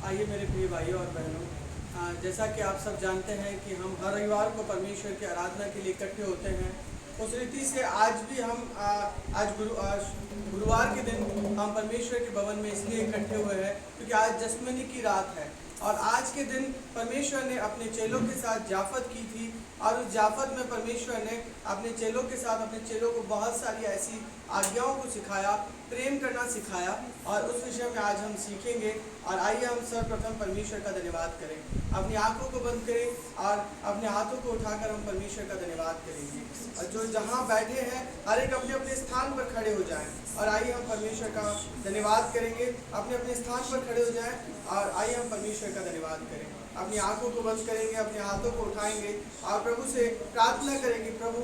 आइए मेरे प्रिय भाइयों और बहनों, जैसा कि आप सब जानते हैं कि हम हर रविवार को परमेश्वर की आराधना के लिए इकट्ठे होते हैं। उस रीति से आज भी हम आज गुरुवार के दिन हम परमेश्वर के भवन में इसलिए इकट्ठे हुए हैं क्योंकि आज जस्मनी की रात है। और आज के दिन परमेश्वर ने अपने चेलों के साथ जाफत की थी और उस जाफत में परमेश्वर ने अपने चेलों के साथ अपने चेलों को बहुत सारी ऐसी आज्ञाओं को सिखाया, प्रेम करना सिखाया, और उस विषय में आज हम सीखेंगे। और आइए हम सर्वप्रथम परमेश्वर का धन्यवाद करें। अपनी आंखों को बंद करें और अपने हाथों को उठाकर हम परमेश्वर का धन्यवाद करेंगे। और जो जहाँ बैठे हैं हर एक अपने अपने स्थान पर खड़े हो जाएं और आइए हम परमेश्वर का धन्यवाद करेंगे। अपने अपने स्थान पर खड़े हो जाएं और आइए हम परमेश्वर का धन्यवाद करें। अपनी आंखों को बंद करेंगे, अपने हाथों को उठाएंगे और प्रभु से प्रार्थना करेंगे। प्रभु,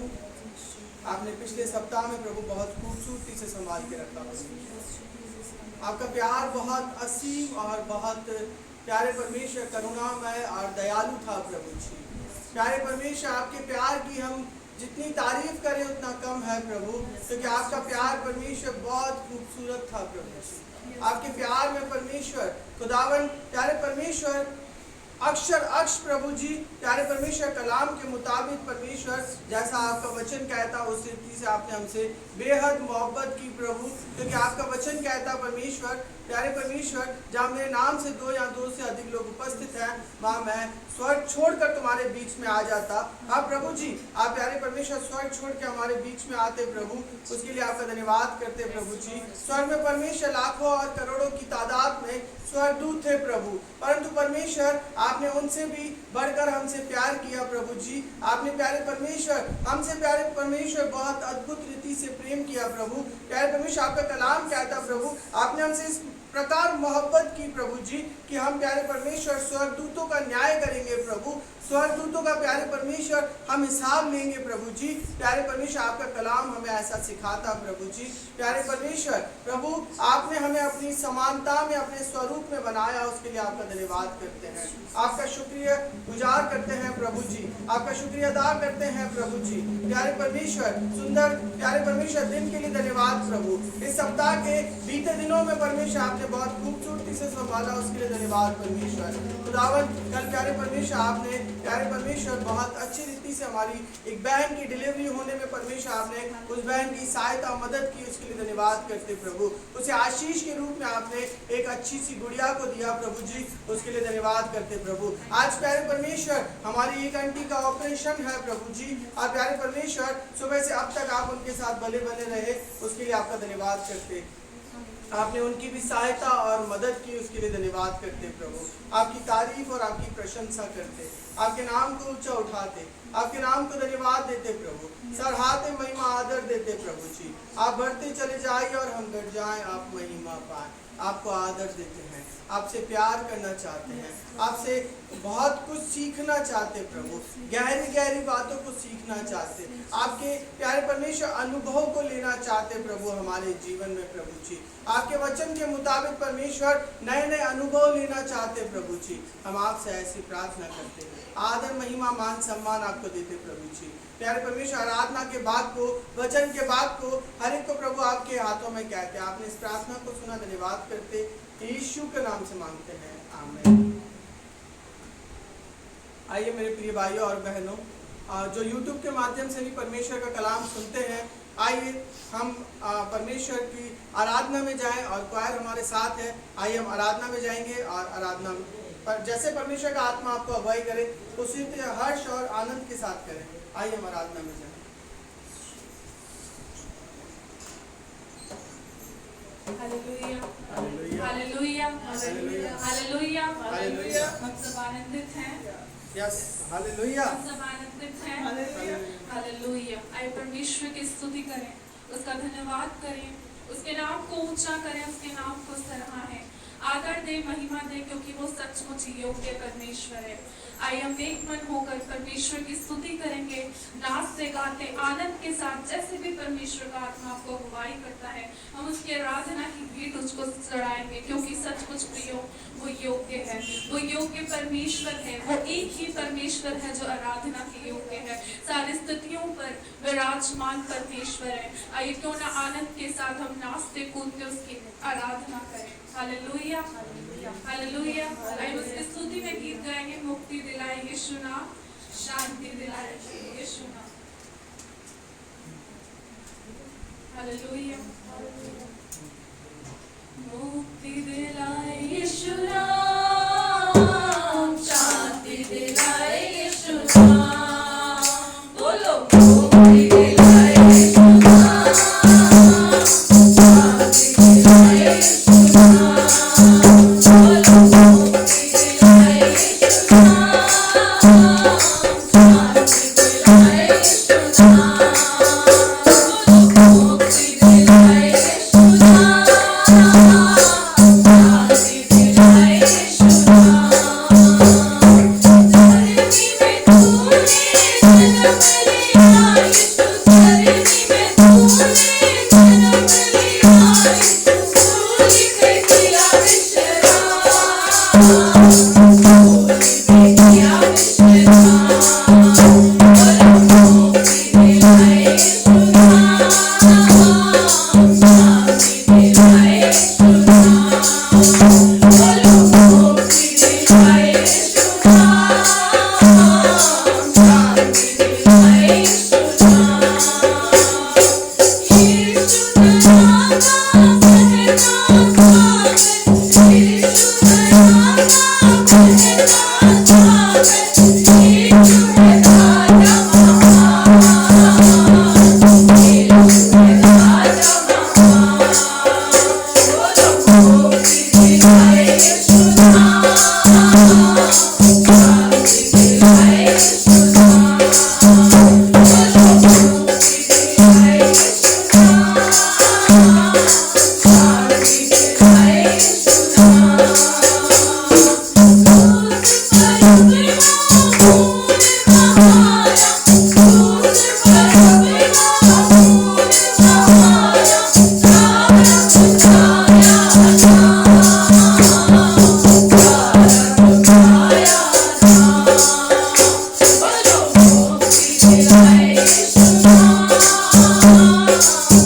आपने पिछले सप्ताह में प्रभु बहुत खूबसूरती से संभाल के रखा। आपका प्यार बहुत असीम और बहुत प्यारे परमेश्वर करुणामय और दयालु था प्रभु जी। प्यारे परमेश्वर, आपके प्यार की हम जितनी तारीफ करें उतना कम है प्रभु, क्योंकि आपका प्यार परमेश्वर बहुत खूबसूरत था प्रभु। आपके प्यार में परमेश्वर खुदावन प्यारे परमेश्वर अक्षर अक्ष प्रभु जी, प्यारे परमेश्वर कलाम के मुताबिक परमेश्वर जैसा आपका वचन कहता उस रीति से आपने हमसे बेहद मोहब्बत की प्रभु, क्योंकि आपका वचन कहता परमेश्वर प्यारे परमेश्वर, जहाँ मेरे नाम से 2 या 2 से अधिक लोग उपस्थित हैं वहाँ मैं स्वर्ग छोड़कर तुम्हारे बीच में आ जाता। हाँ प्रभु जी, आप प्यारे परमेश्वर स्वर्ग छोड़ के हमारे बीच में आते प्रभु, उसके लिए आपका धन्यवाद करते प्रभु जी। स्वर्ग में परमेश्वर लाखों और करोड़ों की तादाद में स्वर्गदूत थे प्रभु, परंतु परमेश्वर आपने उनसे भी बढ़कर हमसे प्यार किया प्रभु जी। आपने प्यारे परमेश्वर हमसे प्यारे परमेश्वर बहुत अद्भुत रीति से प्रेम किया प्रभु। प्यारे परमेश्वर, आपका कलाम कहता प्रभु, आपने हमसे इस प्रकार मोहब्बत की प्रभु जी कि हम प्यारे परमेश्वर स्वर्गदूतों का न्याय करेंगे प्रभु। स्वर्गदूतों का प्यारे परमेश्वर हम हिसाब लेंगे प्रभु जी। प्यारे परमेश्वर, आपका कलाम हमें ऐसा सिखाता प्रभु जी। प्यारे परमेश्वर प्रभु, आपने हमें अपनी समानता में अपने स्वरूप में बनाया, उसके लिए आपका धन्यवाद करते हैं। आपका शुक्रिया गुजार करते हैं प्रभु जी, आपका शुक्रिया अदा करते हैं प्रभु जी। प्यारे परमेश्वर, सुंदर प्यारे परमेश्वर दिन के लिए धन्यवाद प्रभु। इस सप्ताह के बीते दिनों में परमेश्वर आपने बहुत खूबसूरती से संभाला, उसके लिए धन्यवाद परमेश्वर। खुदावन, कल प्यारे परमेश्वर आपने प्यारे परमेश्वर बहुत अच्छी रीति से हमारी एक बहन की डिलीवरी होने में परमेश्वर आपने उस बहन की सहायता मदद की, उसके लिए धन्यवाद करते प्रभु। उसे आशीष के रूप में आपने एक अच्छी सी गुड़िया को दिया प्रभु जी, उसके लिए धन्यवाद करते प्रभु। आज प्यारे परमेश्वर हमारी एक आंटी का ऑपरेशन है प्रभु जी, और प्यारे परमेश्वर सुबह से अब तक आप उनके साथ भले भले रहे, उसके लिए आपका धन्यवाद करते। आपने उनकी भी सहायता और मदद की, उसके लिए धन्यवाद करते प्रभु। आपकी तारीफ और आपकी प्रशंसा करते, आपके नाम को ऊंचा उठाते, आपके नाम को धन्यवाद देते प्रभु। सराहते, महिमा आदर देते प्रभु जी। आप बढ़ते चले जाइए और हम घट जाएं, आप महिमा पाएं। आपको आदर देते हैं, आपसे प्यार करना चाहते हैं, आपसे बहुत कुछ सीखना चाहते प्रभु, गहरी गहरी बातों को सीखना चाहते, आपके प्यारे परमेश्वर अनुभव को लेना चाहते प्रभु हमारे जीवन में प्रभु जी। आपके वचन के मुताबिक परमेश्वर नए नए अनुभव लेना चाहते प्रभु जी। हम आपसे ऐसी प्रार्थना करते हैं, आदर महिमा मान सम्मान आपको देते प्रभु जी। प्यारे परमेश्वर, आराधना के बाद को, वचन के बाद को हर एक को प्रभु आपके हाथों में कहते हैं। आपने इस प्रार्थना को सुना, धन्यवाद करते यीशु के नाम से मांगते हैं, आमीन। आइए मेरे प्रिय भाइयों और बहनों, जो YouTube के माध्यम से भी परमेश्वर का कलाम सुनते हैं, आइए हम परमेश्वर की आराधना में जाएं और क्वायर हमारे साथ है। आइए हम आराधना में जाएंगे और आराधना में पर जैसे परमेश्वर का आत्मा आपको अगुवाई करे उसी हर्ष और आनंद के साथ करें। आइए हम आराधना में जाएं। Hallelujah, hallelujah, hallelujah, hallelujah, hallelujah, hallelujah. हम सब आनंदित हैं, यस, हालेलुया, हम सब आनंदित हैं, हालेलुया। हालेलुया। आइए परमेश्वर की स्तुति करें, उसका धन्यवाद करें, उसके नाम को ऊंचा करें, उसके नाम को सराहें, आदर दे, महिमा दे, क्योंकि वो सचमुच योग्य परमेश्वर है। आइए हम एक मन होकर परमेश्वर की स्तुति करेंगे, नाचते गाते आनंद के साथ, जैसे भी परमेश्वर का आत्मा आपको अगुवाई करता है। हम उसकी आराधना की भीड़ उसको चढ़ाएंगे, क्योंकि सचमुच प्रियो वो योग्य है, वो योग्य परमेश्वर है, वो एक ही परमेश्वर है जो आराधना के योग्य है, सारी स्थितियों पर विराजमान परमेश्वर है। आइए क्यों ना आनंद के साथ हम नाचते कूदते उसकी आराधना करें। Hallelujah hallelujah. आइए उसकी स्तुति में गीत गाएंगे। मुक्ति दिलाए यीशु नाम, शांति दिलाए यीशु नाम। हालेलुया। मुक्ति दिलाए यीशु नाम, शांति दिलाए यीशु नाम। बोलो मुक्ति दिलाए यीशु नाम, शांति दिलाए यीशु नाम। बोलो मुक्ति दिलाए यीशु नाम, शांति दिलाए यीशु नाम। बोलो मुक्ति दिलाए यीशु नाम, शांति दिलाए यीशु नाम। धरती में तूने जन्म लिया यीशु, धरती में तूने जन्म लिया यीशु, सूली पे किया विश्राम, सूली पे किया विश्राम। बोलो मुक्ति दिलाए यीशु नाम, शांति दिलाए यीशु नाम। बोलो मुक्ति दिलाए यीशु नाम, शांति दिलाए यीशु नाम। यीशु दया का कहता सागर, यीशु दया का कहता सागर, यीशु है राजा महान, यीशु है राजा महान। बोलो मुक्ति दिलाए यीशु नाम, शांति दिलाए यीशु नाम। बोलो मुक्ति दिलाए यीशु नाम, शांति दिलाए यीशु नाम। क्रूस पर अपना खून बहाया, क्रूस पर अपना खून बहाया, तारा उठाया नाम, तारा उठाया नाम। बोलो मुक्ति दिलाए यीशु नाम,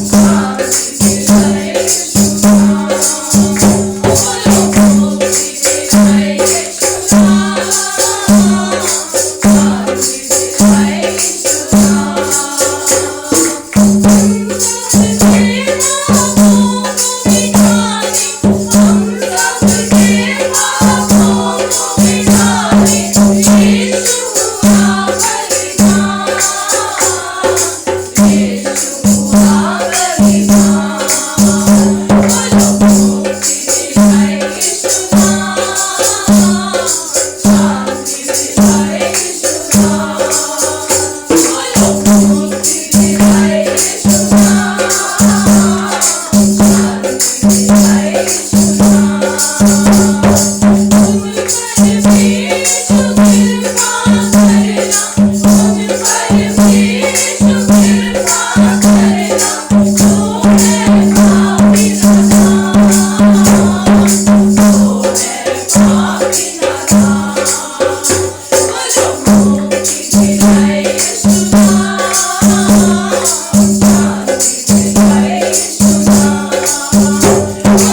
शांति दिलाए यीशु नाम। बोलो मुक्ति दिलाए यीशु नाम, शांति दिलाए यीशु नाम। हम सबके पापों को मिटाने, हम सबके पापों को मिटाने, यीशु हुआ बलिदान, यीशु हुआ बलिदान। बोलो मुक्ति दिलाए यीशु नाम, शांति दिलाए यीशु नाम। बोलो मुक्ति दिलाए यीशु नाम, शांति दिलाए यीशु नाम। तुम पर भी यीशु कृपा करना, तुम पर भी यीशु कृपा करना, तू है पापी नादान, तू है पापी नादान। बोलो मुक्ति दिलाए यीशु नाम, शांति दिलाए यीशु नाम।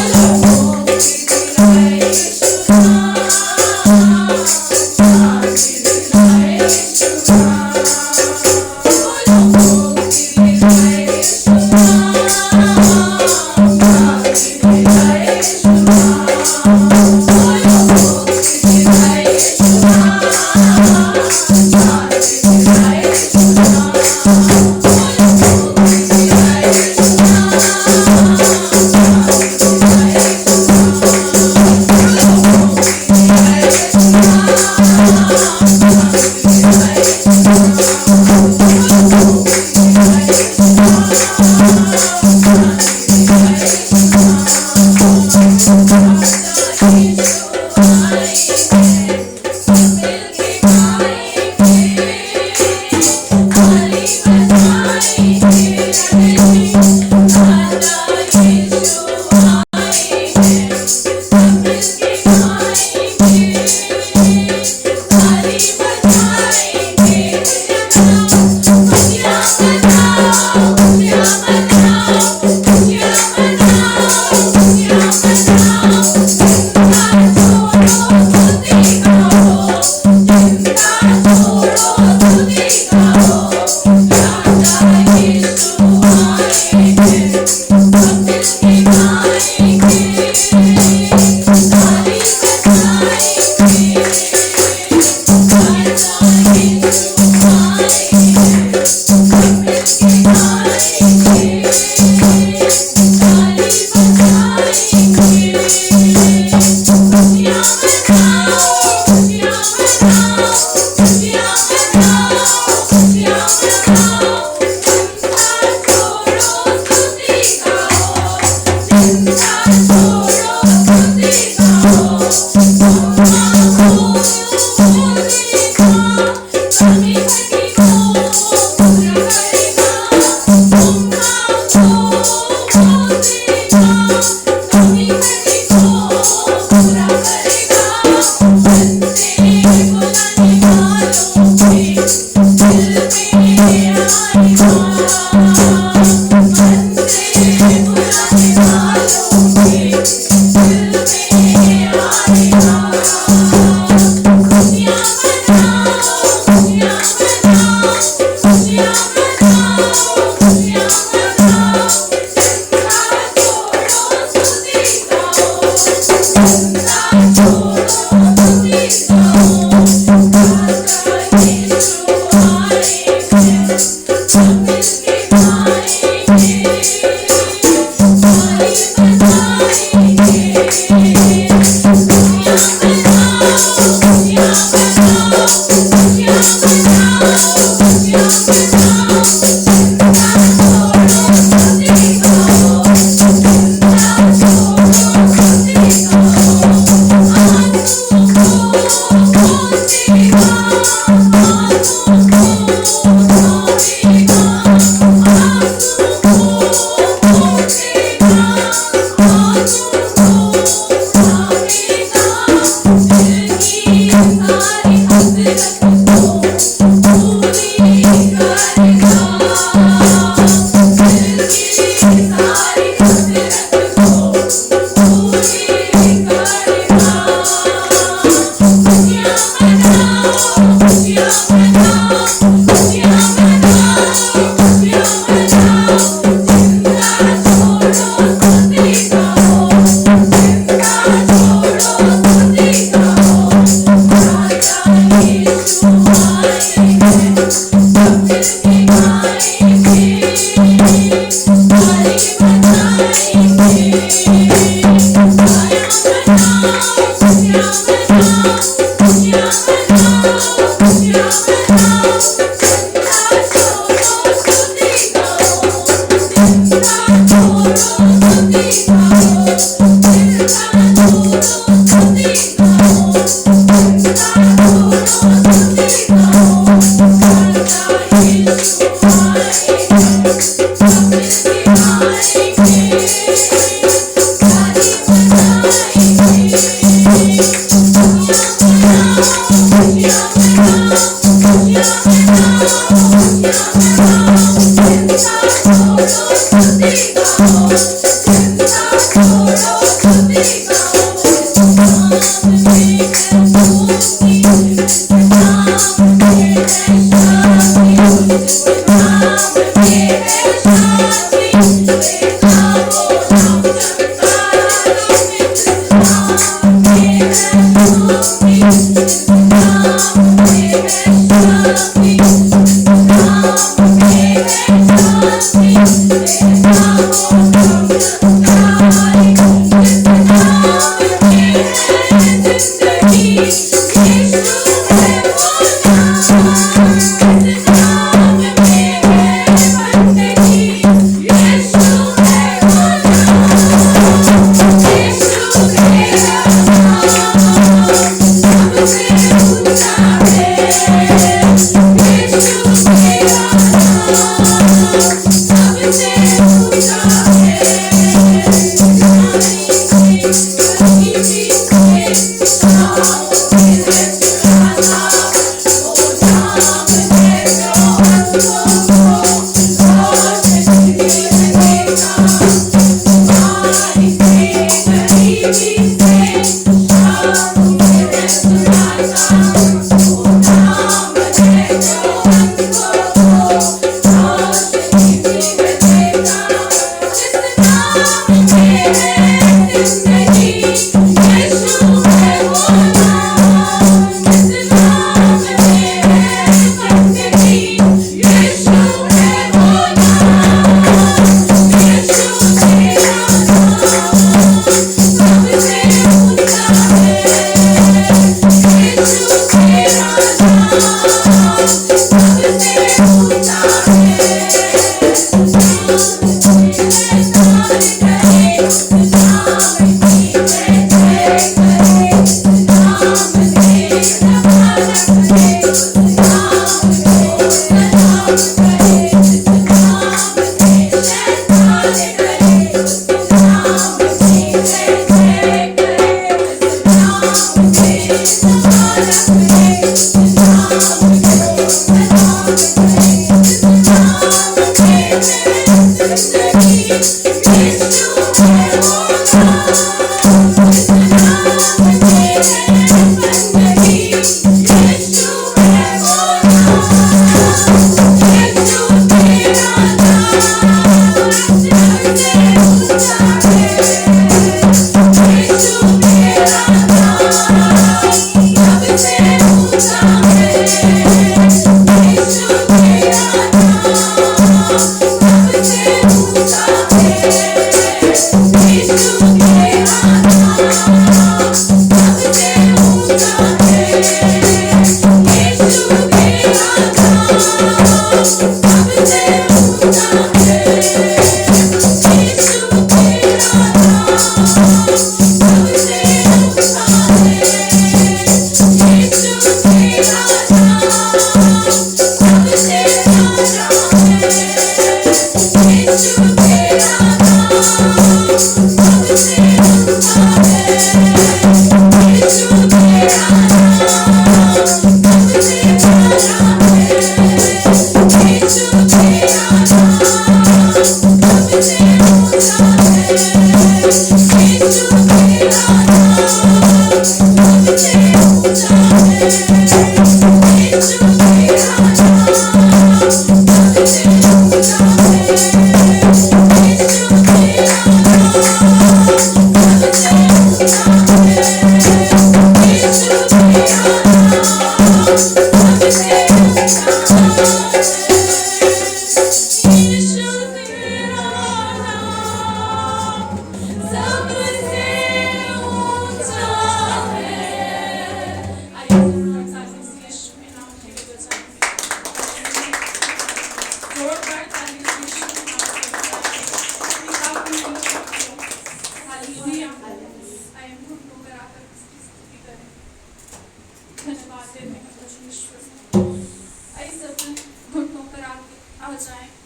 बोलो मुक्ति दिलाए यीशु नाम, शांति दिलाए यीशु नाम। बोलो मुक्ति दिलाए यीशु नाम, शांति दिलाए यीशु नाम। बोलो मुक्ति दिलाए यीशु नाम, शांति दिलाए यीशु नाम। बोलो मुक्ति दिलाए यीशु नाम, शांति दिलाए यीशु नाम। बोलो मुक्ति दिलाए यीशु नाम, शांति दिलाए यीशु नाम। बोलो मुक्ति दिलाए यीशु नाम, शांति दिलाए यीशु नाम। खुशियाँ मनाओ, खुशियाँ मनाओ, खुशियाँ मनाओ। Let's go.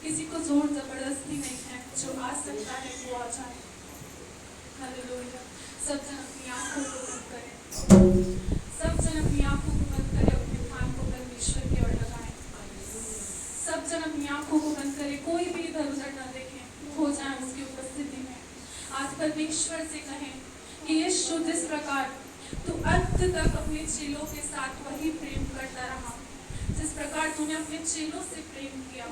किसी को जोर जबरदस्ती नहीं है, जो आ सकता है वो आ जाए। हालेलुया। सब जन अपनी आंखों को बंद करें, सब जन अपनी आंखों को बंद करें, अपने ध्यान को परमेश्वर की ओर लगाएं। सब जन अपनी आंखों को बंद करें, कोई भी इधर उधर न देखें, हो जाए उसकी उपस्थिति में। आज परमेश्वर से कहें कि यीशु जिस प्रकार तू अंत तक अपने चेलों के साथ वही प्रेम करता रहा, जिस प्रकार तूने अपने चेलों से प्रेम किया,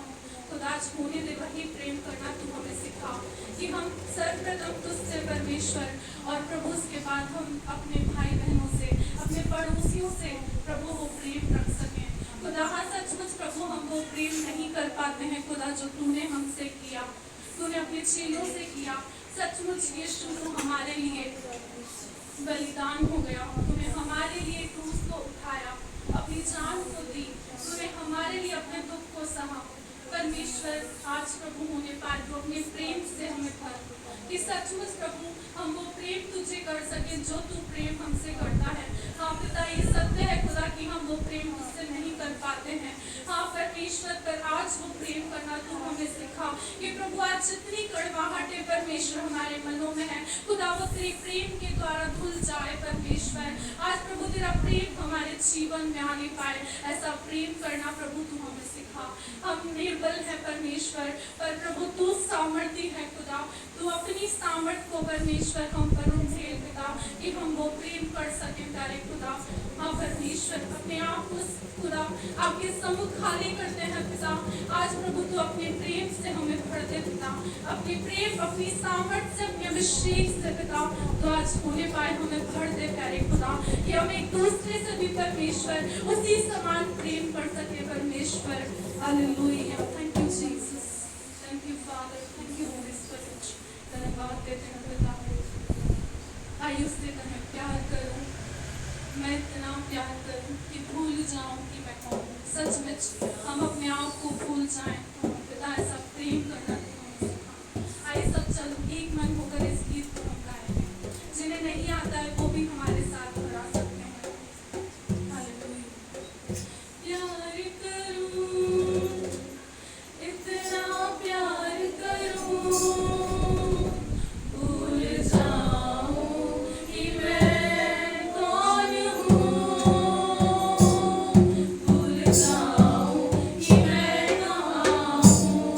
खुदा आज होने दे वही प्रेम करना तू हमें सिखा कि हम सर्वप्रथम तुझसे परमेश्वर और प्रभु के बाद हम अपने भाई बहनों से, अपने पड़ोसियों से प्रभु वो प्रेम रख सकें। खुदा हाँ सचमुच प्रभु हम वो प्रेम नहीं कर पाते हैं खुदा जो तूने हमसे किया, तूने अपने चेलों से किया। सचमुच यीशु तू हमारे लिए बलिदान हो गया, तूने हमारे लिए क्रूस को उठाया, अपनी जान को दी, तूने हमारे लिए अपने दुख को सहा। परमेश्वर आज प्रभु होने पाए तो अपने प्रेम से हमें भर, कि सचमुच प्रभु हम वो प्रेम तुझे कर सके जो तू प्रेम हमसे करता है। हाँ पिता ये सत्य है खुदा कि हम वो प्रेम तुझसे नहीं कर पाते हैं। हाँ परमेश्वर पर आज वो प्रेम करना तू हमें सिखा कि प्रभु आज जितनी कड़वाहटें परमेश्वर हमारे मनों में है खुदा वो तेरे प्रेम के द्वारा धुल जाए। परमेश्वर आज प्रभु तेरा प्रेम हमारे जीवन में आने पाए, ऐसा प्रेम करना प्रभु तू हमें सिखा। हम निर्बल है परमेश्वर, पर प्रभु तू सामर्थी है खुदा, तू अपनी सामर्थ को परमेश्वर हम पर उठे पिता कि हम वो प्रेम कर सकें प्यारे खुदा। हाँ परमेश्वर अपने आप को खुदा आपके सम्मुख खाली करते हैं पिता। आज प्रभु तू अपने प्रेम से हमें भर दे पिता, अपने प्रेम अपनी सामर्थ से, अपने अभिषेक से पिता तो आज होने पाए हमें भर दे प्यारे खुदा कि हम एक दूसरे से भी परमेश्वर उसी समान प्रेम कर सके परमेश्वर। Hallelujah. Thank you Jesus, thank you father, thank you Holi spirit. धन्यवाद देते हैं पिता। आइए उससे कहें प्यार करूं, मैं इतना प्यार करूं कि भूल जाऊं कि मैं कौन हूं। सचमुच हम अपने आप को भूल जाएं तो पिता ऐसा प्रेम करना तो हमें सिखा। आइए सब चलो एक मन होकर इस गीत को हम गाएंगे, जिन्हें नहीं आता है वो भी हमारे साथ दोहरा सकते हैं। हालेलुया। प्यार करूं, इतना प्यार करूं, भूल जाऊं कि मैं कौन हूँ, भूल जाऊं कि मैं कहाँ हूँ।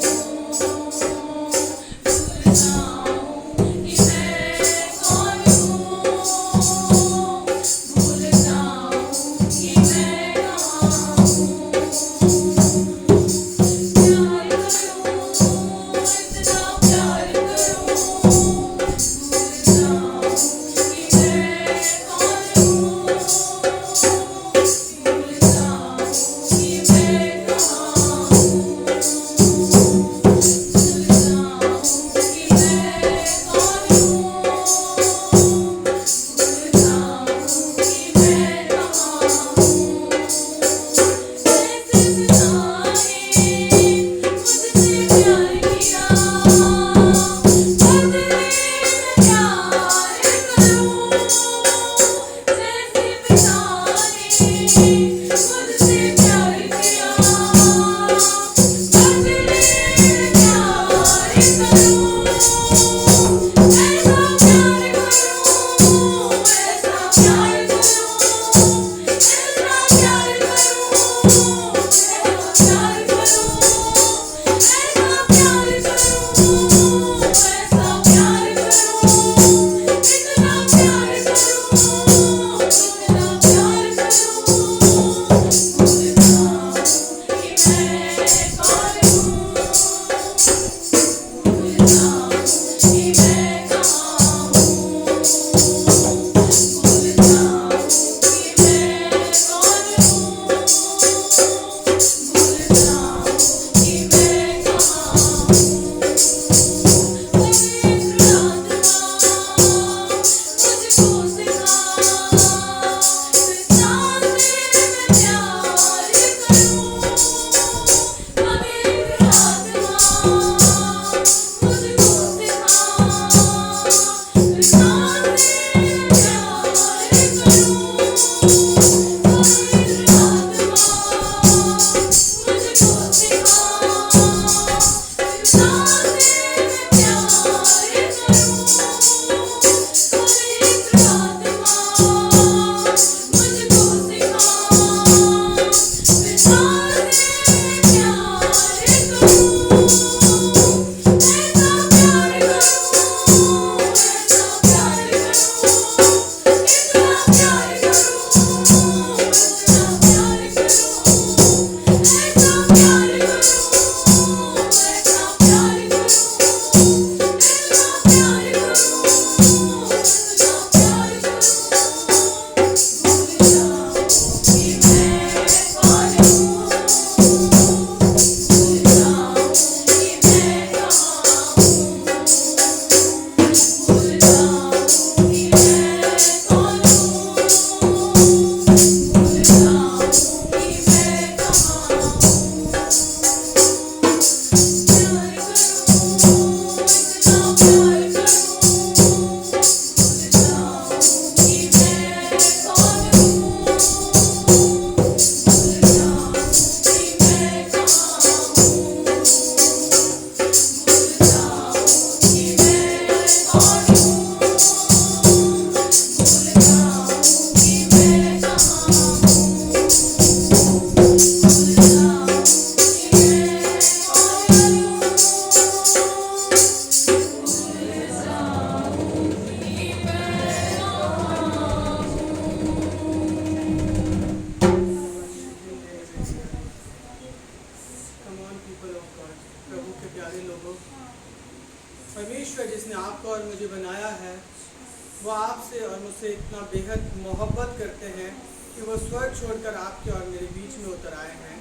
आपसे और मुझसे इतना बेहद मोहब्बत करते हैं कि वो स्वर्ग छोड़कर आपके और मेरे बीच में उतर आए हैं।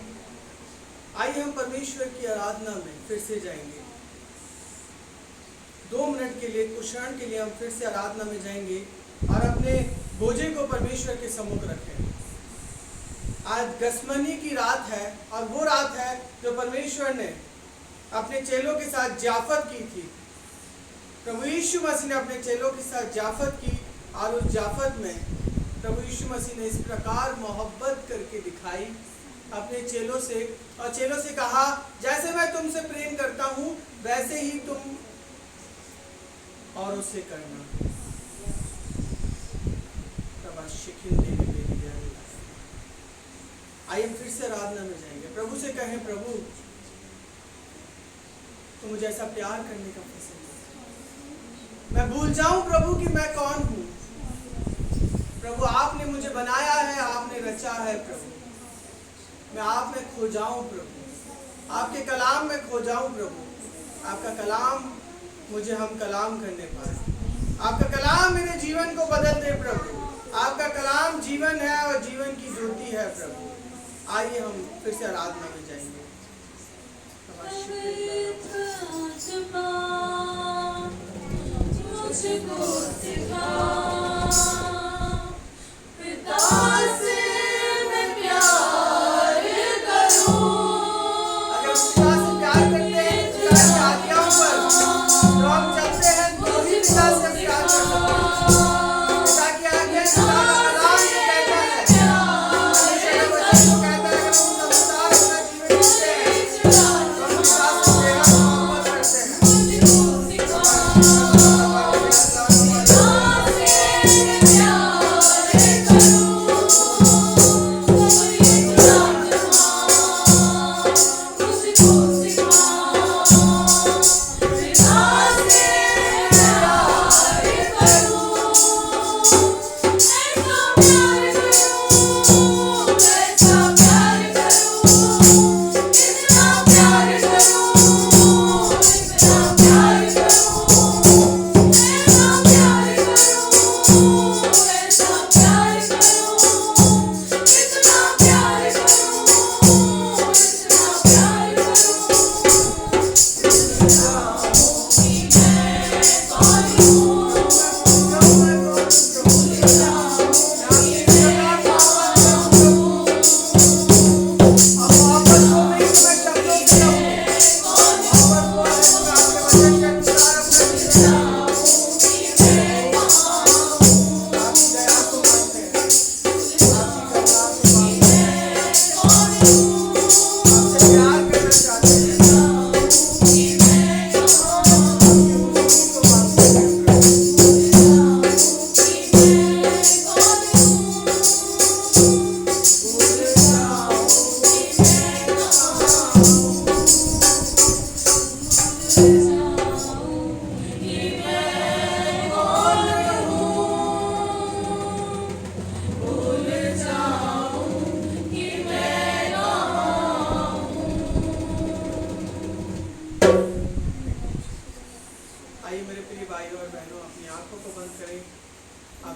आइए हम परमेश्वर की आराधना में फिर से जाएंगे। 2 मिनट के लिए, कुछ क्षण के लिए हम फिर से आराधना में जाएंगे और अपने बोझे को परमेश्वर के सम्मुख रखें। आज गसमनी की रात है और वो रात है जो परमेश्वर ने अपने चेलों के साथ जाफत की थी। प्रभु यीशु मसीह ने अपने चेलों के साथ जाफत की और उस जाफत में प्रभु यीशु मसीह ने इस प्रकार मोहब्बत करके दिखाई अपने चेलों से, और चेलों से कहा, जैसे मैं तुमसे प्रेम करता हूँ वैसे ही तुम और उससे करना। आइए हम फिर से आराधना में जाएंगे। प्रभु से कहें, प्रभु तो मुझे ऐसा प्यार करने का पसंद है, मैं भूल जाऊं प्रभु कि मैं कौन हूं। प्रभु आपने मुझे बनाया है, आपने रचा है। प्रभु मैं आप में खो जाऊं, प्रभु आपके कलाम में खो जाऊं। प्रभु आपका कलाम मुझे हम कलाम करने पाए, आपका कलाम मेरे जीवन को बदल दे। प्रभु आपका कलाम जीवन है और जीवन की ज्योति है। प्रभु आइए हम फिर से आराधना में जाएंगे।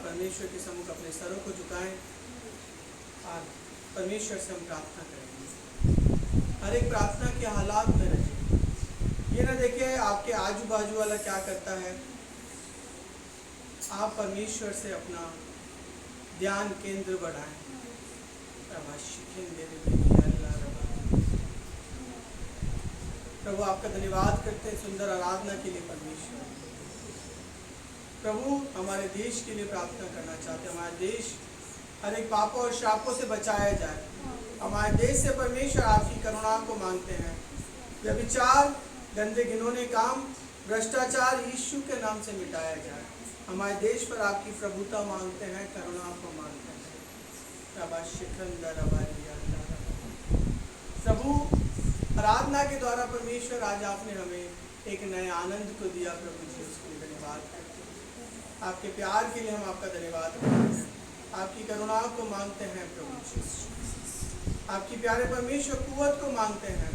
परमेश्वर के सम्मुख अपने सरों को झुकाएं और परमेश्वर से हम प्रार्थना करेंगे। हर एक प्रार्थना के हालात में रहें। ये ना देखें आपके आजू बाजू वाला क्या करता है, आप परमेश्वर से अपना ध्यान केंद्र बढ़ाएं। प्रभु आपका धन्यवाद करते हैं सुंदर आराधना के लिए। परमेश्वर प्रभु हमारे देश के लिए प्रार्थना करना चाहते हैं, हमारा देश हर एक पापों और श्रापों से बचाया जाए। हमारे देश से परमेश्वर आपकी करुणा को मांगते हैं। व्यभिचार, गंदे घिनौने काम, भ्रष्टाचार यीशु के नाम से मिटाया जाए। हमारे देश पर आपकी प्रभुता मांगते हैं, करुणा को मांगते हैं। प्रभु आराधना के द्वारा परमेश्वर आज आपने हमें एक नए आनंद को दिया। प्रभु जी उसके लिए धन्यवाद करते हैं। आपके प्यार के लिए हम आपका धन्यवाद करते हैं, आपकी करुणा को मांगते हैं। प्रभु जी आपकी प्यारे परमेश्वर कुव्वत को मांगते हैं।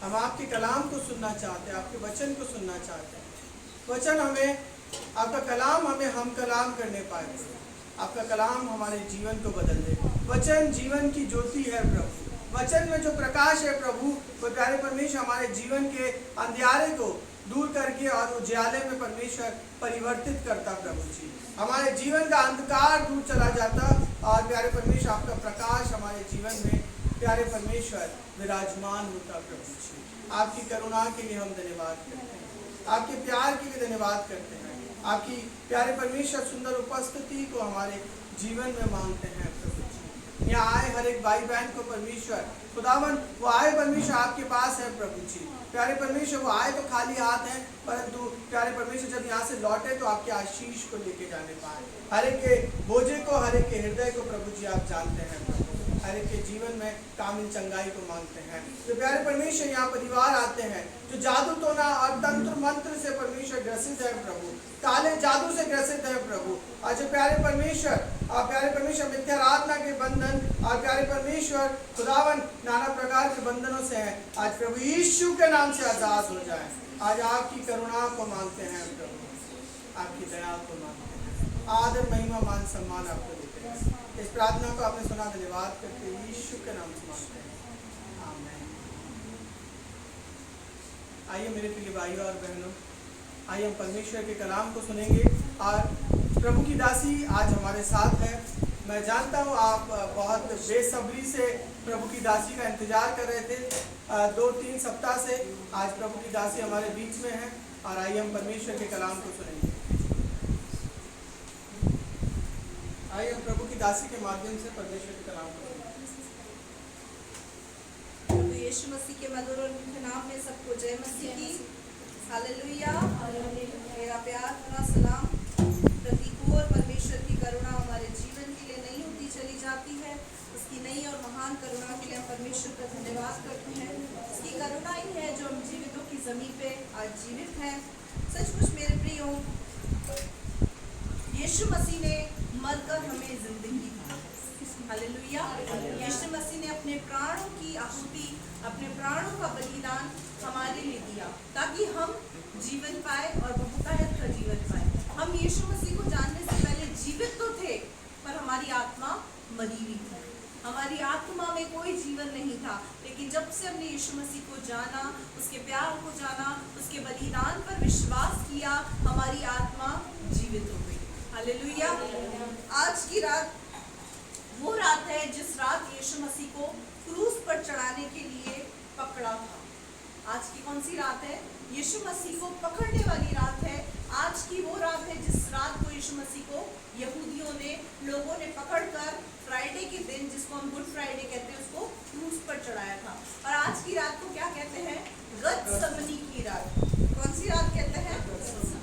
हम आपके कलाम को सुनना चाहते हैं, आपके वचन को सुनना चाहते हैं। वचन हमें आपका कलाम हमें हम कलाम करने पाए। आपका कलाम हमारे जीवन को बदल दे। वचन जीवन की ज्योति है प्रभु। वचन में जो प्रकाश है प्रभु, वो प्यारे परमेश्वर हमारे जीवन के अंधियारे को दूर करके और उजाले में परमेश्वर परिवर्तित करता प्रभु जी। हमारे जीवन का अंधकार दूर चला जाता और प्यारे परमेश्वर आपका प्रकाश हमारे जीवन में प्यारे परमेश्वर विराजमान होता प्रभु जी। आपकी करुणा के लिए हम धन्यवाद करते हैं, आपके प्यार के लिए धन्यवाद करते हैं, आपकी प्यारे परमेश्वर सुंदर उपस्थिति को हमारे जीवन में मांगते हैं प्रभु जी। यहाँ आए हर एक भाई बहन को परमेश्वर खुदावन वो आए परमेश्वर आपके पास है प्रभु जी। प्यारे परमेश्वर वो आए तो खाली हाथ हैं, परंतु प्यारे परमेश्वर जब यहाँ से लौटे तो आपके आशीष को लेके जाने पाए। हर एक के बोझे को, हर एक के हृदय को प्रभु जी आप जानते हैं प्रभु। हर एक के जीवन में कामिल चंगाई को मांगते हैं। तो प्यारे परमेश्वर यहाँ परिवार आते हैं जो जादू टोना और तंत्र मंत्र से परमेश्वर ग्रसित है प्रभु, काले जादू से ग्रसित है प्रभु। और जो प्यारे परमेश्वर मिथ्याराधना के बंधन और प्यारे परमेश्वर खुदावन नाना प्रकार के बंधनों से हैं, आज प्रभु यीशु के नाम से आजाद हो जाए। आज आपकी करुणा को मांगते हैं प्रभु, आपकी दया को मांगते हैं। आदर महिमा मान सम्मान आपको देते हैं। इस प्रार्थना को आपने सुना, धन्यवाद करते यीशु के नाम से मांगते हैं, आमीन। आइए मेरे प्रिय भाइयों और बहनों, आइए हम परमेश्वर के कलाम को सुनेंगे। और प्रभु की दासी आज हमारे साथ है। मैं जानता हूँ आप बहुत बेसब्री से प्रभु की दासी का इंतजार कर रहे थे 2-3 सप्ताह से। आज प्रभु की दासी हमारे बीच में है और आइए हम परमेश्वर के कलाम को सुनेंगे। आइए हम प्रभु की दासी के माध्यम से परमेश्वर के कलाम को प्रभु यीशु मसीह के मधुर और मीठे नाम में सबको जय मसीह की। हालेलुया। मेरा प्यार भरा सलाम। प्रतीक और परमेश्वर की करुणा हमारे जीवन के लिए नहीं होती चली जाती है। उसकी नई और महान करुणा के लिए हम परमेश्वर का धन्यवाद करते हैं। उसकी करुणा ही है जो हम जीवितों की जमीन पे आज जीवित हैं। सचमुच मेरे प्रियो, यीशु मसीह ने मरकर हमें जिंदगी दी। हालेलुया। यीशु मसीह ने अपने प्राणों की आहुति, अपने प्राणों का बलिदान हमारे लिए दिया ताकि हम जीवन पाए और बहुतायत का जीवन पाए। हम यीशु मसीह को जानने से पहले जीवित तो थे, पर हमारी आत्मा मरी हुई थी। हमारी आत्मा में कोई जीवन नहीं था। लेकिन जब से हमने यीशु मसीह को जाना, उसके प्यार को जाना, उसके बलिदान पर विश्वास किया, हमारी आत्मा जीवित हो गई। हालेलुया। आज की रात वो रात है जिस रात यीशु मसीह को क्रूस पर चढ़ाने के लिए पकड़ा था। आज की कौन सी रात है? यीशु मसीह को पकड़ने वाली रात है। आज की वो रात है जिस रात को यीशु मसीह को यहूदियों ने, लोगों ने पकड़कर फ्राइडे के दिन, जिसको हम गुड फ्राइडे कहते हैं, उसको क्रूस पर चढ़ाया था। और आज की रात को क्या कहते हैं? गतसमनी की रात। कौन सी रात कहते हैं?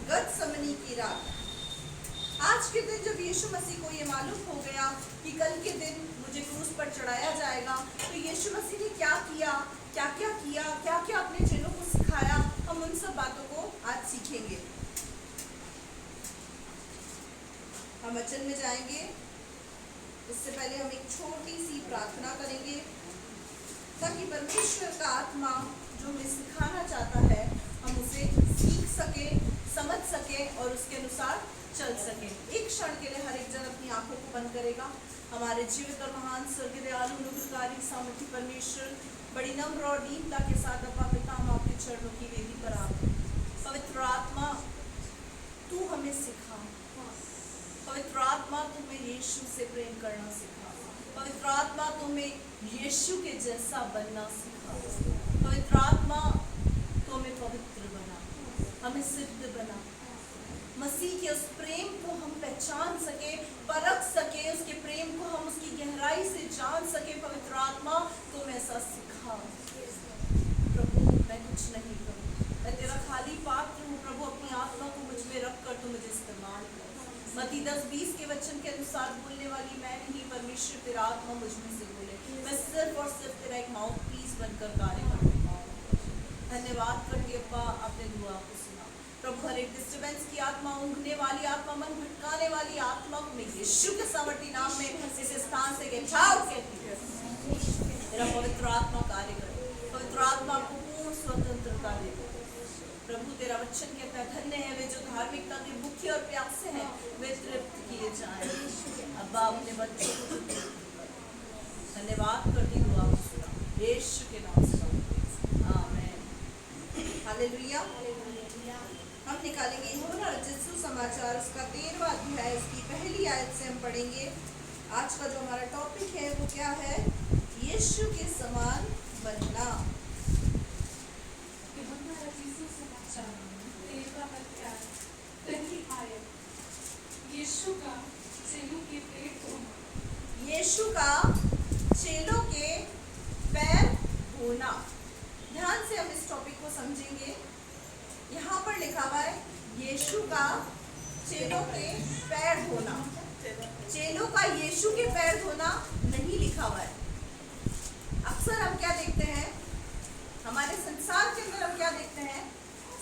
गतसमनी की रात। आज के दिन जब यीशु मसीह को ये मालूम हो गया कि कल के दिन मुझे क्रूस पर चढ़ाया जाएगा, तो यीशु मसीह ने क्या किया, क्या क्या अपने चेलों को सिखाया, हम उन सब बातों को आज सीखेंगे। हम वचन में जाएंगे, उससे पहले हम एक छोटी सी प्रार्थना करेंगे ताकि परमेश्वर का आत्मा जो हमें सिखाना चाहता है हम उसे सीख सके, समझ सके और उसके अनुसार चल सके। एक क्षण के लिए हर एक जन अपनी आंखों को बंद करेगा। हमारे जीवित और महान स्वर्गीय दयालु अनुग्रहकारी सामर्थी परमेश्वर, बड़ी नम्र और दीनता के साथ अपा पिता, हम आपके चरणों की वेदी पर आते हैं। पवित्र आत्मा तू हमें सिखा। पवित्र आत्मा तुम्हें यीशु से प्रेम करना सिखा। पवित्र आत्मा तुम्हें यीशु के जैसा बनना सिखा। पवित्र आत्मा तुम्हें पवित्र बना, हमें सिद्ध बना। मसीह के उस प्रेम को हम पहचान सके, परख सके, उसके प्रेम को हम उसकी गहराई से जान सके। पवित्र आत्मा तुम ऐसा सिखा। प्रभु मैं कुछ नहीं करूँ, मैं तेरा खाली पात्र हूँ। प्रभु अपनी आत्मा को मुझ में रख कर तू मुझे इस्तेमाल कर। मत्ती 10:20 के वचन के अनुसार बोलने वाली मैं नहीं, परमेश्वर तेरा आत्मा मुझ में से बोले। मैं सिर्फ और सिर्फ तेरा एक माउथ पीस बनकर कार्य करने पाऊँ। धन्यवाद करके अप्पा आपने दुआ को सुना। प्रभु हर एक डिस्टर्बेंस की आत्मा, ऊँघने वाली आत्मा, मन भटकाने वाली आत्मा को मैं यीशु के सामर्थी नाम में इस स्थान से गेट आउट कहती हूँ। तेरा पवित्र आत्मा कार्य करे। पवित्र आत्मा को पूर्ण स्वतंत्रता दे। प्रभु तेरा वचन कहता है धन्य है वे जो धार्मिकता के भूखे और अब्बा अपने बच्चों को धन्यवाद करती दुआ को सुना, यीशु के नाम से आमीन। हालेलुया। हम निकालेंगे यूहन्ना रचित सुसमाचार उसका 13वां अध्याय उसकी पहली आयत से हम पढ़ेंगे। आज का जो हमारा टॉपिक है वो क्या है? यीशु के समान बनना। यूहन्ना रचित सुसमाचार 13वां अध्याय पहली आयत। यीशु का चेलों के पैर धोना। यीशु का चेलों के पैर धोना। ध्यान से हम इस टॉपिक को समझेंगे। यहाँ पर लिखा हुआ है यीशु का चेलों के पैर धोना। चेलों का यीशु के पैर धोना नहीं लिखा हुआ है। अक्सर हम क्या देखते हैं, हमारे संसार के अंदर हम क्या देखते हैं,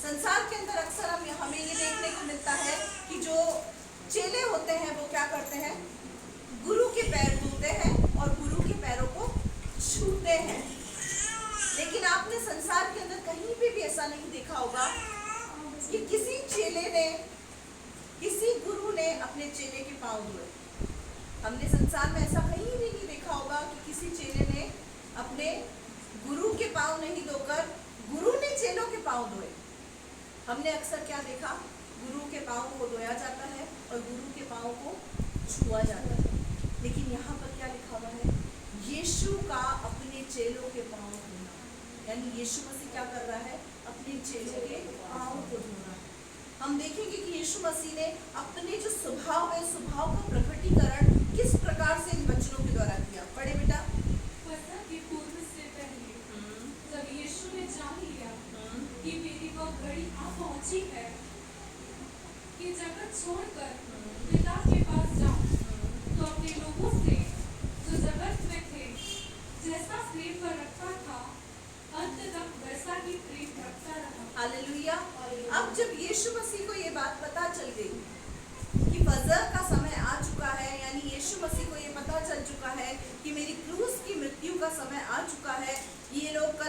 संसार के अंदर अक्सर हमें ये देखने को मिलता है कि जो चेले होते हैं वो क्या करते हैं, गुरु के पैर धोते हैं और गुरु के पैरों को छूते हैं। लेकिन आपने संसार के अंदर कहीं भी ऐसा नहीं देखा होगा कि किसी चेले ने, किसी गुरु ने अपने चेले के पांव धोए। हमने संसार में ऐसा कहीं भी नहीं देखा होगा कि किसी चेले ने अपने गुरु के पांव नहीं धोकर गुरु ने चेलों के पांव धोए। हमने अक्सर क्या देखा, गुरु के पांव को धोया जाता है और गुरु के पांव को छुआ जाता है। लेकिन यहाँ पर क्या लिखा हुआ है, यीशु का अपने चेलों के पांव धोना। यानी यीशु मसीह क्या कर रहा है, अपने चेलों के पांव को धोना। हम देखेंगे कि यीशु मसीह ने अपने जो स्वभाव है, स्वभाव का प्रकटीकरण किस प्रकार से इन वचनों के द्वारा किया। पढ़े बेटा। फसह के पूर्व से पहले जब यीशु ने जान लिया कि मेरी वह घड़ी आ पहुंची है कि जगत छोड़कर पिता के पास जाऊं, तो अपने लोगों से जो जगत में थे जैसा प्रेम पर रखा था, अंत तक वैसा ही प्रेम रखता रहा। हालेलुया। अब जब यीशु मसीह को ये बात पता चल गई कि फजर का समय आ चुका है, यानी यीशु मसीह को ये पता चल चुका है कि मेरी क्रूस की मृत्यु का समय आ चुका है, ये लोग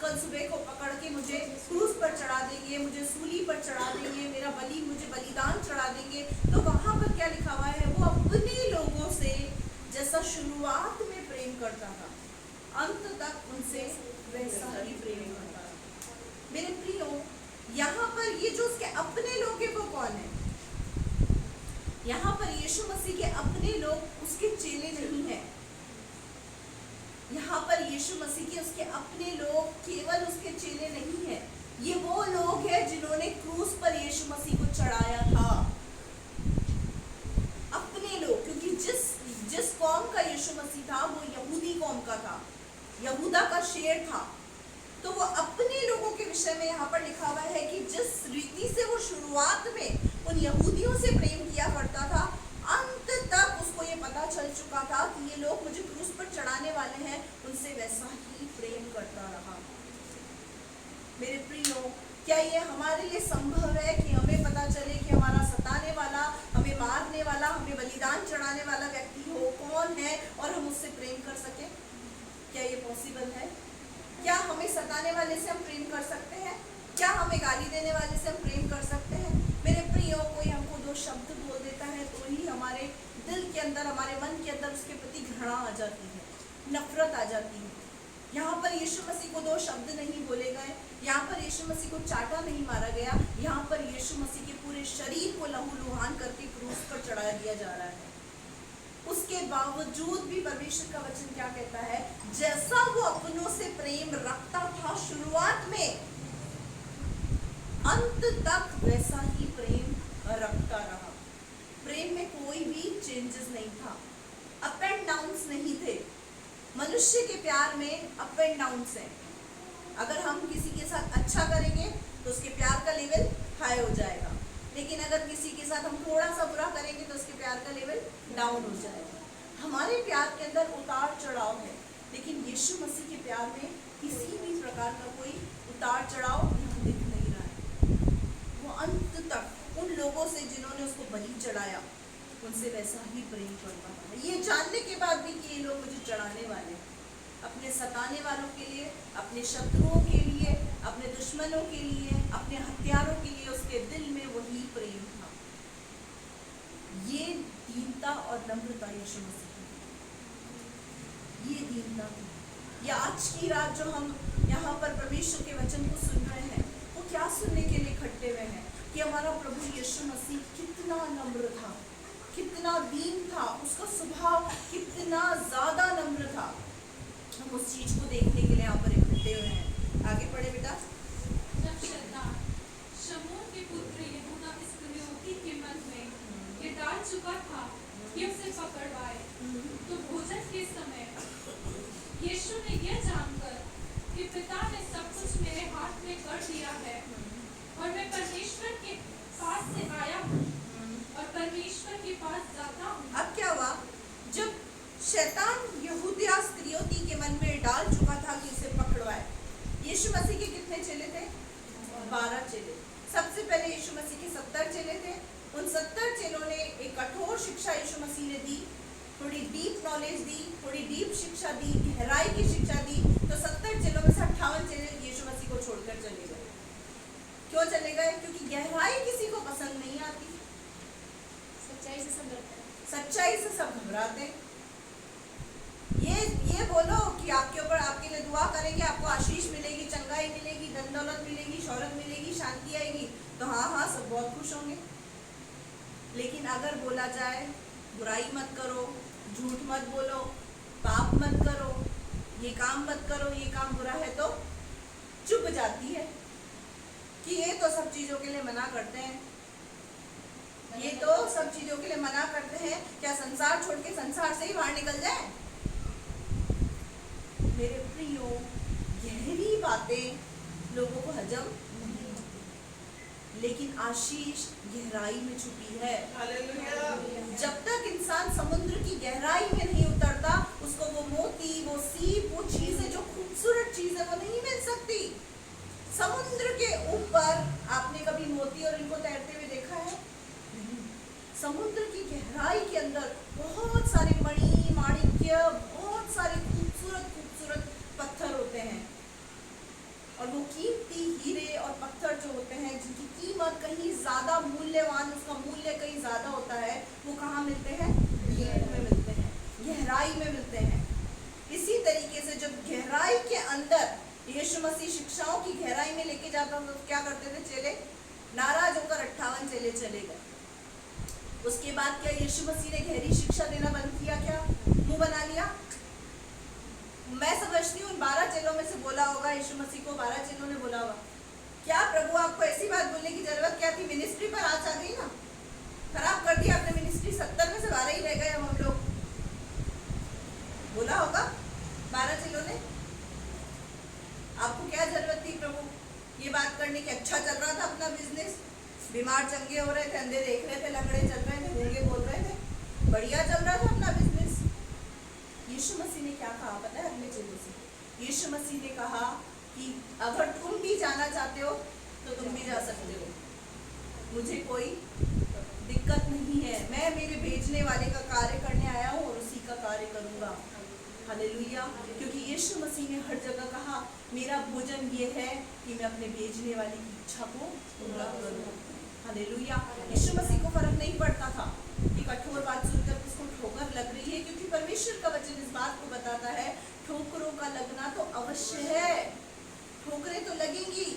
कल सुबह को पकड़ के मुझे क्रूस पर चढ़ा देंगे, मुझे सूली पर चढ़ा देंगे, मेरा मुझे बलिदान चढ़ा देंगे। तो वहाँ पर क्या लिखा हुआ है, वो अपने लोगों से जैसा शुरुआत में प्रेम करता था, अंत तक उनसे वैसा ही प्रेम करता था। मेरे प्रियो, यहाँ पर ये जो उसके अपने लोग हैं वो कौन है? यहाँ पर यीशु मसीह के अपने लोग उसके चेले नहीं हैं। यहाँ पर यीशु मसीह के उसके अपने लोग केवल उसके चेले नहीं हैं। ये वो लोग हैं जिन्होंने क्रूस पर यीशु मसीह को चढ़ाया था। अपने लोग, क्योंकि जिस कौम का यीशु मसीह था वो यहूदी कौम का था, यहूदा का शेर था। तो वो अपने लोगों के विषय में यहाँ पर लिखा हुआ है कि जिस रीति से वो शुरुआत में उन यहूदियों से प्रेम किया करता था, अंत तक उसको ये पता चल चुका था कि ये लोग मुझे क्रूस पर चढ़ाने वाले हैं, उनसे वैसा ही प्रेम करता रहा। मेरे प्रियो, क्या ये हमारे लिए संभव है कि हमें पता चले कि हमारा सताने वाला, हमें मारने वाला, हमें बलिदान चढ़ाने वाला व्यक्ति हो कौन है और हम उससे प्रेम कर सके? क्या ये पॉसिबल है? क्या हमें सताने वाले से हम प्रेम कर सकते हैं? क्या हमें गाली देने वाले से हम प्रेम कर सकते हैं? मेरे प्रियो, कोई हमको दो शब्द बोल देता है तो ही हमारे दिल के अंदर, हमारे मन के अंदर उसके प्रति घृणा आ जाती है, नफरत आ जाती है। यहाँ पर यीशु मसीह को दो शब्द नहीं बोले गए, यहाँ पर यीशु मसीह को चाटा नहीं मारा गया, यहाँ पर यीशु मसीह के पूरे शरीर को लहूलुहान करके क्रूस पर चढ़ा दिया जा रहा है। उसके बावजूद भी परमेश्वर का वचन क्या कहता है, जैसा वो अपनों से प्रेम रखता था शुरुआत में, अंत तक वैसा ही प्रेम रखता रहा। प्रेम में कोई भी चेंजेस नहीं था, अप एंड डाउन्स नहीं थे। मनुष्य के प्यार में अप एंड डाउन्स हैं। अगर हम किसी के साथ अच्छा करेंगे तो उसके प्यार का लेवल हाई हो जाएगा, लेकिन अगर किसी के साथ हम थोड़ा सा बुरा करेंगे तो उसके प्यार का लेवल डाउन हो जाएगा। हमारे प्यार के अंदर उतार चढ़ाव है, लेकिन यीशु मसीह के प्यार में किसी भी प्रकार का कोई उतार चढ़ाव यहाँ दिख नहीं रहा है। वो अंत तक उन लोगों से जिन्होंने उसको बलि चढ़ाया, उनसे वैसा ही प्रेम करता था। ये जानने के बाद भी कि ये लोग मुझे चढ़ाने वाले, अपने सताने वालों के लिए, अपने शत्रुओं के लिए, अपने दुश्मनों के लिए, अपने हत्यारों के लिए, उसके दिल में वही प्रेम था। ये 3 दीनता और नम्रता यीशु मसीह की, ये दीनता थी। ये आज की रात जो हम यहाँ पर परमेश्वर के वचन को सुन रहे हैं, वो क्या सुनने के लिए इकट्ठे हुए हैं कि हमारा प्रभु यीशु मसीह कितना नम्र था, कितना दीन था, उसका स्वभाव कितना ज्यादा नम्र था। हम उस चीज को देखने के लिए यहाँ पर इकट्ठे हुए हैं। आगे पढ़े बेटा। जब शैतान शमूएल के पुत्र यहूदा इस्करियोती के मन में ये डाल चुका था कि उसे पकड़वाए, तो भोजन के समय यीशु ने यह जानकर कि पिता ने सब कुछ मेरे हाथ में कर दिया है और मैं परमेश्वर के पास से आया हूँ और परमेश्वर के पास जाता हूँ। अब क्या हुआ? जब शैतान यहूदिया इस्करियोती के मन में डाल चुका था कि उसे पकड़वाए, यीशु मसीह के कितने चेले थे? 12 चेले। सबसे पहले यीशु मसीह के 70 चेले थे। उन 70 चेलों ने एक कठोर शिक्षा यीशु मसीह ने दी, थोड़ी डीप नॉलेज दी, थोड़ी डीप शिक्षा दी, गहराई की शिक्षा दी। तो 70 चेलों में से 58 चेले यीशु मसीह को छोड़कर चले गए। क्यों चले गए? क्योंकि गहराई किसी को पसंद नहीं आती, सच्चाई से सब डरते हैं। सच्चाई से सब घबराते हैं। ये बोलो कि आपके ऊपर, आपके लिए दुआ करेंगे, आपको आशीष मिलेगी, चंगाई मिलेगी, धन दौलत मिलेगी, शौहरत मिलेगी, शांति आएगी, तो हाँ सब बहुत खुश होंगे। लेकिन अगर बोला जाए बुराई मत करो, झूठ मत बोलो, पाप मत करो, ये काम मत करो, ये काम बुरा है, तो चुप जाती है कि ये तो सब चीजों के लिए मना करते हैं, ये तो सब चीजों के लिए मना करते हैं, क्या संसार छोड़ के संसार से ही बाहर निकल जाए? मेरे प्रियो, गहरी बातें लोगों को हजम नहीं होती, लेकिन आशीष गहराई में छुपी है। जब तक इंसान समुद्र की गहराई में नहीं उतरता, उसको वो मोती, वो सीप, वो चीजें जो खूबसूरत चीज है, वो नहीं मिल सकती। समुद्र के ऊपर आपने कभी मोती और इनको तैरते हुए देखा है? समुद्र की गहराई के अंदर बहुत सारे मणि, माणिक्य, बहुत सारे खूबसूरत पत्थर होते हैं, और वो कीमती हीरे और पत्थर जो होते हैं, जिनकी कीमत कहीं ज्यादा मूल्यवान, उसका मूल्य कहीं ज्यादा होता है, वो कहाँ मिलते हैं? डीप में मिलते हैं, गहराई में मिलते हैं। इसी तरीके से जब गहराई के अंदर यीशु मसीह शिक्षाओं की गहराई में लेके जाता था, तो क्या करते थे चेले? नाराज होकर 58 चेले चले गए। उसके बाद क्या यीशु मसीह ने गहरी शिक्षा देना बंद किया? क्या मुंह बना लिया? मैं समझती हूँ 12 चेलों में से बोला होगा यीशु मसीह को, 12 चेलों ने बोला होगा, क्या प्रभु आपको ऐसी बात बोलने की जरूरत क्या थी? मिनिस्ट्री पर आज आ गई ना, खराब कर दिया आपने मिनिस्ट्री, 70 में से 12 ही रह गए हम लोग। बोला होगा 12 चेलों ने, आपको क्या जरूरत थी प्रभु ये बात करने की? अच्छा चल रहा था अपना बिजनेस, बीमार चंगे हो रहे थे, अंधे देख रहे थे, लंगड़े चल रहे थे, गूंगे बोल रहे थे, बढ़िया चल रहा था अपना बिजनेस। यीशु मसीह ने क्या कहा पता है अगले चेलों से? यीशु मसीह ने कहा कि अगर तुम भी जाना चाहते हो तो तुम भी जा सकते हो, मुझे कोई दिक्कत नहीं है, मैं मेरे भेजने वाले का कार्य करने आया हूँ और उसी का कार्य करूँगा। हालेलुया। क्योंकि यीशु मसीह ने हर जगह कहा मेरा भोजन ये है कि मैं अपने भेजने वाले की इच्छा को पूरा करूँ। हालेलुया। यीशु मसीह को फर्क नहीं पड़ता था कि कठोर बात सुनकर किसको ठोकर लग रही है, क्योंकि परमेश्वर का वचन इस बात को बताता है ठोकरों का लगना तो अवश्य है, ठोकरें तो लगेंगी,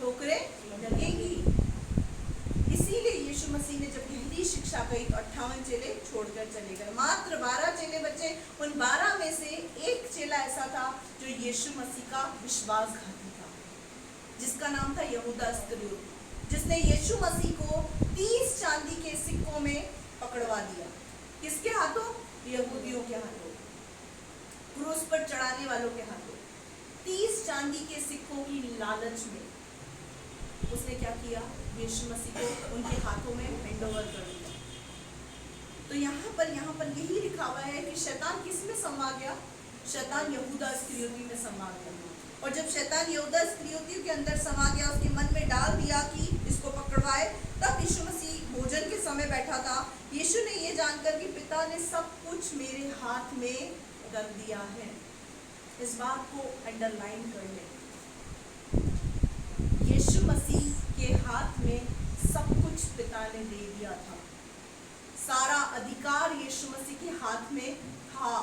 ठोकरें लगेंगी। इसीलिए यीशु मसीह ने जब गहरी शिक्षा कही तो 58 चेले छोड़कर चले गए, मात्र 12 चेले बचे। उन 12 में से एक चेला ऐसा था जो यीशु मसीह का विश्वासघाती था, जिसका नाम था यहूदा इस्करियोती, जिसने यीशु मसीह को 30 चांदी के सिक्कों में पकड़वा दिया। किसके हाथों? यहूदियों के हाथों, क्रूस पर चढ़ाने वालों के हाथों। 30 चांदी के सिक्कों की लालच में उसने क्या किया? यीशु मसीह को उनके हाथों में हैंडओवर कर दिया। तो यहाँ पर यही लिखा हुआ है कि शैतान किस में समा गया? शैतान यहूदा इस्करियोती में समा गया। और जब शैतान यहूदा इस्करियोती के अंदर समा गया, उसके मन में डाल दिया कि इसको पकड़वाए, तब यीशु मसीह भोजन के समय बैठा था। यीशु ने ये जानकर कि पिता ने सब कुछ मेरे हाथ में रख दिया है, इस बात को अंडरलाइन कर ले। यीशु मसीह के हाथ में सब कुछ पिता ने दे दिया था। अधिकार यीशु मसीह के हाथ में था।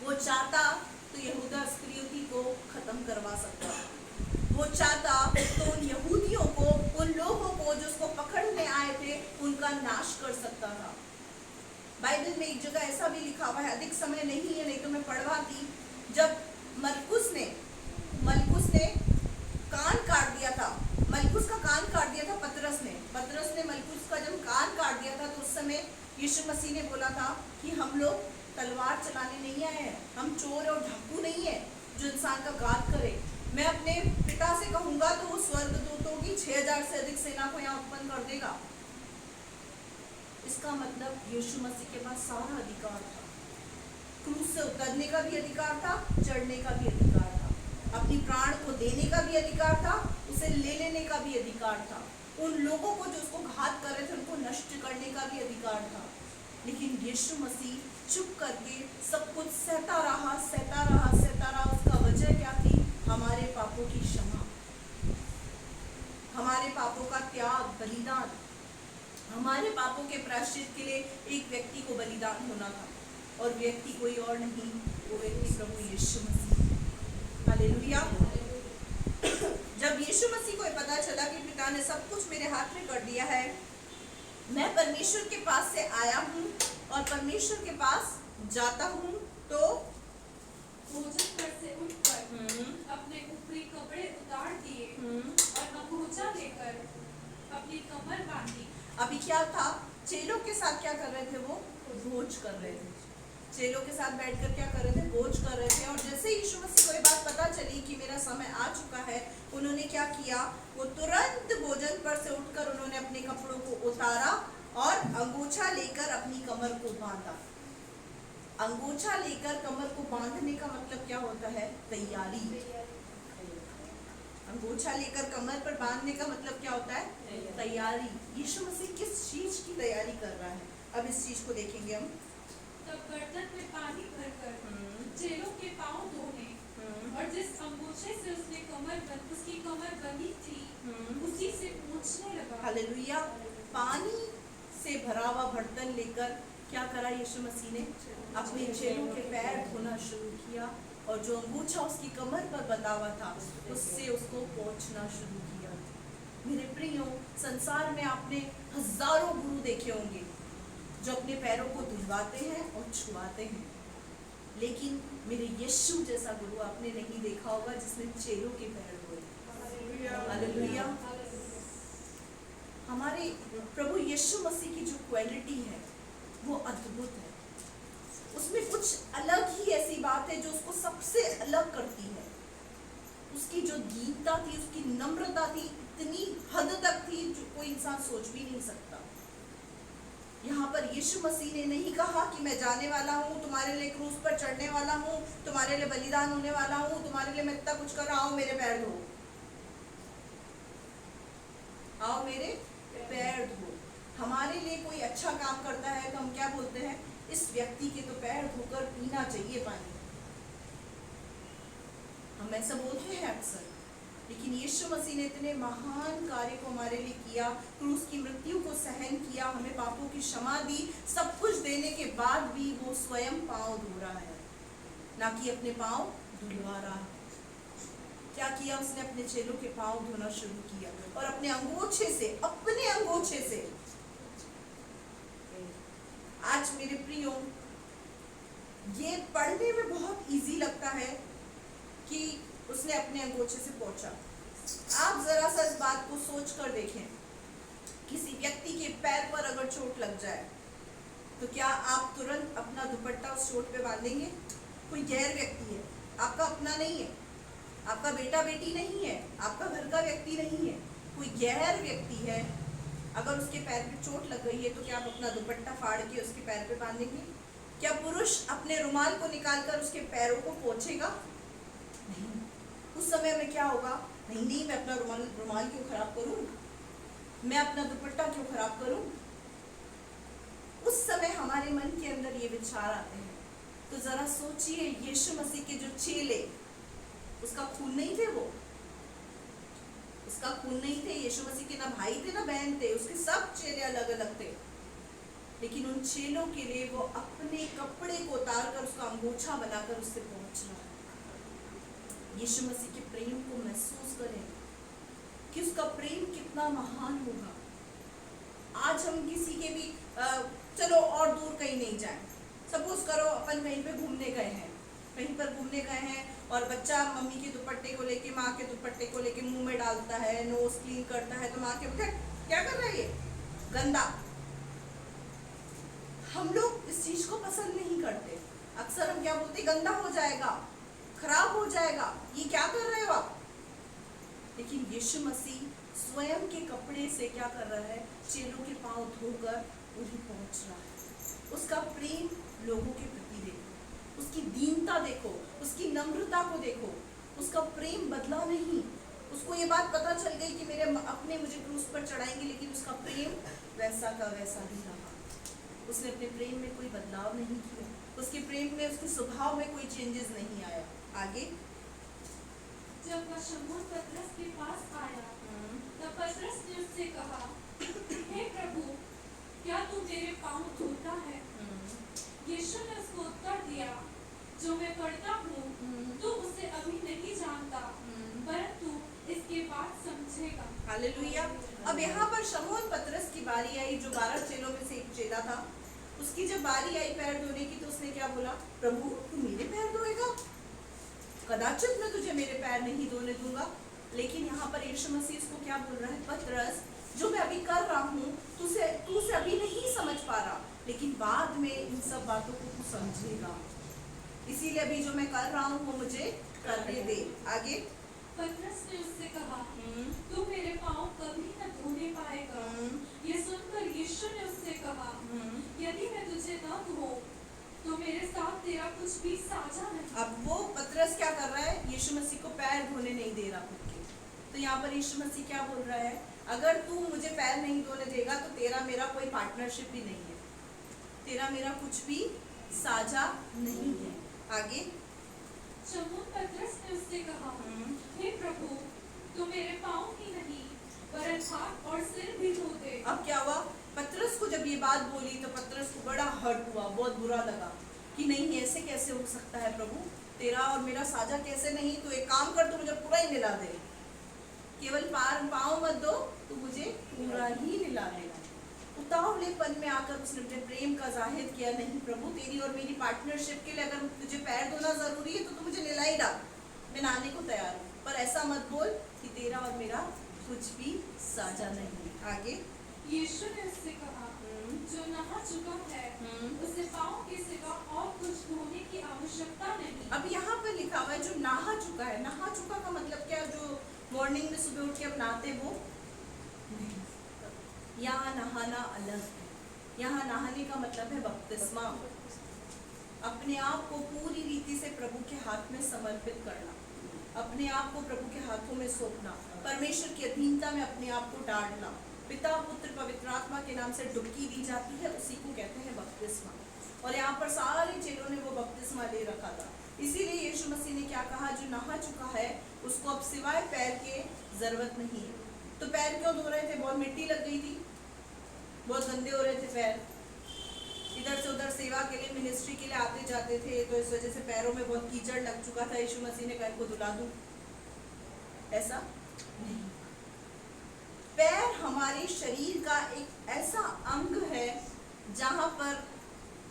वो चाहता तो यहूदा इस्करियोती को खत्म करवा सकता, वो चाहता तो उन यहूदियों को, उन लोगों को जो उसको पकड़ने आए थे, उनका नाश कर सकता था। बाइबल में एक जगह ऐसा भी लिखा हुआ है, अधिक समय नहीं है, नहीं तो मैं पढ़वाती। जब मलकुस ने कान काट दिया था, मलकुस का कान काट दिया था पतरस ने मलकुस का जब कान काट दिया था, तो उस समय यीशु मसीह ने बोला था कि हम लोग तलवार चलाने नहीं आए हैं, हम चोर और डाकू नहीं है जो इंसान का घात करे। मैं अपने पिता से कहूंगा तो वो स्वर्गदूतों की 6000 से अधिक सेना को यहाँ उत्पन्न कर देगा। इसका मतलब यीशु मसीह के पास सारा अधिकार था, क्रूस से उतरने का भी अधिकार था, चढ़ने का भी अधिकार था, अपनी प्राण को देने का भी अधिकार था, उसे ले लेने का भी अधिकार था, उन लोगों को जो उसको घात कर रहे थे उनको नष्ट करने का भी अधिकार था। लेकिन यीशु मसीह चुप करके सब कुछ सहता रहा। उसका वजह क्या थी? हमारे पापों की क्षमा, हमारे पापों का त्याग, बलिदान। हमारे पापों के प्रायश्चित के लिए एक व्यक्ति को बलिदान होना था, और व्यक्ति कोई और नहीं, वो व्यक्ति प्रभु यीशु मसीह। हालेलुया। जब यीशु मसीह को पता चला कि पिता ने सब कुछ मेरे हाथ में कर दिया है, मैं परमेश्वर के पास से आया हूँ और परमेश्वर के पास जाता हूँ, तो भोजन पर से उठकर अपने ऊपरी कपड़े उतार दिए और अंगूछा लेकर अपनी कमर बांधी। अभी क्या था? चेलों के साथ क्या कर रहे थे? वो भोज कर रहे थे। चेलों के साथ बैठकर क्या कर रहे थे? भोज कर रहे थे। और जैसे यीशु मसीह को ये बात पता चली कि मेरा समय आ चुका है, उन्होंने क्या किया? वो तुरंत भोजन पर से उठकर उन्होंने अपने कपड़ों को उतारा और अंगूछा लेकर अपनी कमर को बांधा। अंगूछा लेकर कमर को बांधने का मतलब क्या होता है? तैयारी। अंगूछा लेकर कमर पर बांधने का मतलब क्या होता है? तैयारी। यीशु मसीह किस चीज की तैयारी कर रहा है? अब इस चीज को देखेंगे हम। तब बर्तन में पानी भरकर चेलों के पांव धोने और जिस अंगूछे से उसकी कमर बंधी थी, उसी से पूछने लगा। हालेलुया। पानी से भरा हुआ बर्तन लेकर क्या करा यीशु मसीह ने? अपने चेलों के पैर धोना शुरू किया, और जो अंगूछा उसकी कमर पर बंधा हुआ था, उससे उसको पोंछना शुरू किया। मेरे प्रियो, संसार में आपने हजारों गुरु देखे होंगे जो अपने पैरों को धुलवाते हैं और छुआते हैं, लेकिन मेरे यीशु जैसा गुरु आपने नहीं देखा होगा जिसने चेलों के पैर धोए। हालेलुया। हमारे प्रभु यीशु मसीह की जो क्वालिटी है वो अद्भुत है। उसमें कुछ अलग ही ऐसी बात है जो उसको सबसे अलग करती है। उसकी जो दीनता थी, उसकी नम्रता थी, इतनी हद तक थी जो कोई इंसान सोच भी नहीं सकता। यहाँ पर यीशु मसीह ने नहीं कहा कि मैं जाने वाला हूँ, तुम्हारे लिए क्रूस पर चढ़ने वाला हूँ, तुम्हारे लिए बलिदान होने वाला हूँ, तुम्हारे लिए मैं इतना कुछ कर रहा हूँ, मेरे पैर धो, आओ मेरे पैर धो। हमारे लिए कोई अच्छा काम करता है तो हम क्या बोलते हैं? इस व्यक्ति के तो पैर धोकर पीना चाहिए पानी। हम ऐसा बोलते हैं अक्सर। लेकिन यीशु मसीह ने इतने महान कार्य को हमारे लिए किया, क्रूस की मृत्यु को सहन किया, हमें पापों की क्षमा दी, सब कुछ देने के बाद भी वो स्वयं पांव धो रहा है, ना कि अपने पांव धुलवा रहा है। क्या किया उसने? अपने चेलों के पांव धोना शुरू किया और अपने अंगूछे से आज मेरे प्रियो, ये पढ़ने में बहुत इजी लगता है कि उसने अपने अंगूछे से पोंछा। आप जरा सा इस बात को सोच कर देखें, किसी व्यक्ति के पैर पर अगर चोट लग जाए तो क्या आप तुरंत अपना दुपट्टा उस चोट पे बांधेंगे? कोई गैर व्यक्ति है, आपका अपना नहीं है, आपका बेटा बेटी नहीं है, आपका घर का व्यक्ति नहीं है, कोई गैर व्यक्ति है। अगर उसके पैर पे चोट लग गई है तो क्या आप अपना दुपट्टा फाड़ के उसके पैर पे बांधेंगे? क्या पुरुष अपने रुमाल को निकालकर उसके पैरों को पोंछेगा? नहीं। उस समय में क्या होगा? नहीं, मैं अपना रुमाल क्यों खराब करूं, मैं अपना दुपट्टा क्यों खराब करूं? उस समय हमारे मन के अंदर ये विचार आते हैं। तो जरा सोचिए, यीशु मसीह के जो चेले, उसका खून नहीं थे, वो उसका खून नहीं थे। यीशु मसीह के ना भाई थे ना बहन थे, उसके सब चेले अलग अलग थे, लेकिन उन चेलों के लिए वो अपने कपड़े को उतार कर उसका अंगोछा बनाकर उससे पहुंच रहा है। यीशु मसीह के प्रेम को महसूस करें कि उसका प्रेम कितना महान होगा। आज हम किसी के भी चलो और दूर कहीं नहीं जाए, सपोज करो अपन कहीं पे घूमने गए हैं, कहीं पर घूमने गए हैं और बच्चा मम्मी के दुपट्टे को लेके, माँ के दुपट्टे को लेके मुंह में डालता है, नोज क्लीन करता है, तो माँ के बेटा क्या कर रहा है ये गंदा। हम लोग इस चीज को पसंद नहीं करते। अक्सर हम क्या बोलते, गंदा हो जाएगा, खराब हो जाएगा, ये क्या कर रहे हो आप। लेकिन यीशु मसीह स्वयं के कपड़े से क्या कर रहा है, चेलों के पांव धोकर उन्हें पहुंच रहा है। उसका प्रेम लोगों के प्रति देखो, उसकी दीनता देखो, उसकी नम्रता को देखो। उसका प्रेम बदला नहीं। उसको ये बात पता चल गई कि मेरे अपने मुझे क्रूस पर चढ़ाएंगे, लेकिन उसका प्रेम वैसा का वैसा ही रहा। उसने अपने प्रेम में कोई बदलाव नहीं किया, उसके प्रेम में, उसके स्वभाव में कोई चेंजेस नहीं आया। आगे जब वह शमून पतरस के पास आया, तब पतरस ने उससे कहा, हे प्रभु, क्या तू मेरे पाँव धोता है? यीशु ने उसको उत्तर दिया, जो मैं करता हूँ तू उसे अभी नहीं जानता, परंतु इसके बाद समझेगा। हालेलुया। अब यहाँ पर शमून पतरस की बारी आई, जो 12 चेलों में से एक चेला था। उसकी जब बारी आई पैर धोने की, तो उसने क्या बोला, प्रभु तू मेरे पैर धोएगा? कदाचित मैं तुझे मेरे पैर नहीं धोने दूंगा। लेकिन यहाँ पर यीशु मसीह उसको क्या बोल रहा है, पतरस जो मैं अभी कर रहा हूँ तू उसे अभी नहीं समझ पा रहा, लेकिन बाद में इन सब बातों को तू समझेगा। इसीलिए अभी जो मैं कर रहा हूँ वो मुझे करने दे। आगे पतरस ने उससे कहा, तू मेरे पाँव कभी न धोने पाएगा। ये सुनकर यीशु ने उससे कहा, यदि मैं तुझे न धोऊं तो मेरे साथ तेरा कुछ भी साझा नहीं। अब वो पतरस क्या कर रहा है, यीशु मसीह को पैर धोने नहीं दे रहा खुद के। तो यहाँ पर यीशु मसीह क्या बोल रहा है, अगर तू मुझे पैर नहीं धोने देगा तो तेरा मेरा कोई पार्टनरशिप भी नहीं है, तेरा मेरा कुछ भी साझा नहीं है। आगे शमून पतरस ने उससे कहा, हे प्रभु, तू मेरे पाँव ही नहीं वरन हाथ और सिर भी धो दे। अब क्या हुआ, पतरस को जब ये बात बोली तो पतरस को बड़ा हर्ट हुआ, बहुत बुरा लगा कि नहीं ऐसे कैसे हो सकता है प्रभु, तेरा और मेरा साझा कैसे नहीं। तो एक काम कर, तू मुझे पूरा ही निला दे, केवल पाँव मत दो, तू मुझे पूरा ही निला देना। उतावलेपन में आकर उसने अपने प्रेम का जाहिर किया, नहीं प्रभु तेरी और मेरी पार्टनरशिप के लिए अगर तुझे पैर धोना जरूरी है तो तू मुझे निला ही डाल, मैं नहाने को तैयार हूँ, पर ऐसा मत बोल कि तेरा और मेरा कुछ भी साझा नहीं। आगे यीशु ने उससे कहा, जो नहा चुका है उसे पाँव के सिवा और कुछ धोने की आवश्यकता नहीं। अब यहाँ पर लिखा हुआ है जो नहा चुका है। नहा चुका का मतलब क्या, जो मॉर्निंग में सुबह उठ के अब नहाते वो नहीं। यहाँ नहाना अलग है। यहाँ नहाने का मतलब है बपतिस्मा, अपने आप को पूरी रीति से प्रभु के हाथ में समर्पित करना, अपने आप को प्रभु के हाथों में सौंपना, परमेश्वर की अधीनता में अपने आप को डालना। पिता पुत्र पवित्र आत्मा के नाम से डुबकी दी जाती है, उसी को कहते हैं बपतिस्मा। और यहाँ पर सारे चेलों ने वो बपतिस्मा ले रखा था। इसीलिए यीशु मसीह ने क्या कहा, जो नहा चुका है उसको अब सिवाय पैर के जरूरत नहीं है। तो पैर क्यों धो रहे थे, बहुत मिट्टी लग गई थी, बहुत गंदे हो रहे थे पैर, इधर से उधर सेवा के लिए, मिनिस्ट्री के लिए आते जाते थे, तो इस वजह से पैरों में बहुत कीचड़ लग चुका था। यीशु मसीह ने पैर को धुला दूं, ऐसा नहीं। पैर हमारे शरीर का एक ऐसा अंग है जहां पर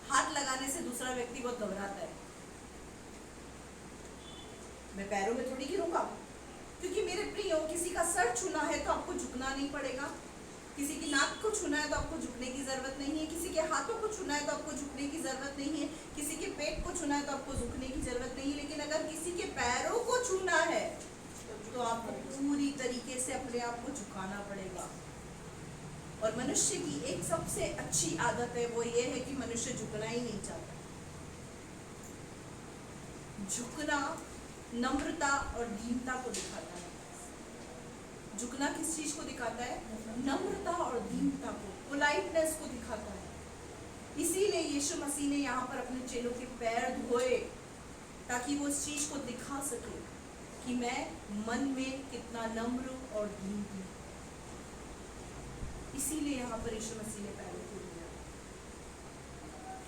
हाथ लगाने से दूसरा व्यक्ति बहुत घबराता है। मैं पैरों में थोड़ी गिरूंगा, क्योंकि मेरे प्रियो किसी का सर छूना है तो आपको झुकना नहीं पड़ेगा, किसी की नाक को छूना है तो आपको झुकने की जरूरत नहीं है, किसी के हाथों को छूना है तो आपको झुकने की जरूरत नहीं है, किसी के पेट को छूना है तो आपको झुकने की जरूरत नहीं है। लेकिन अगर किसी के पैरों को छूना है तो आपको पूरी तरीके से अपने आप को झुकाना पड़ेगा। और मनुष्य की एक सबसे अच्छी आदत है, वो ये है कि मनुष्य झुकना ही नहीं चाहता। झुकना नम्रता और दीनता को दिखाता है। झुकना किस चीज को दिखाता है, नम्रता और दीनता को, पोलाइटनेस को दिखाता है। इसीलिए यीशु मसीह ने यहाँ पर अपने चेलों के पैर धोए, ताकि वो इस चीज को दिखा सके कि मैं मन में कितना नम्र और दीन हूँ। इसीलिए यहाँ पर यीशु मसीह ने पैरों को धोया।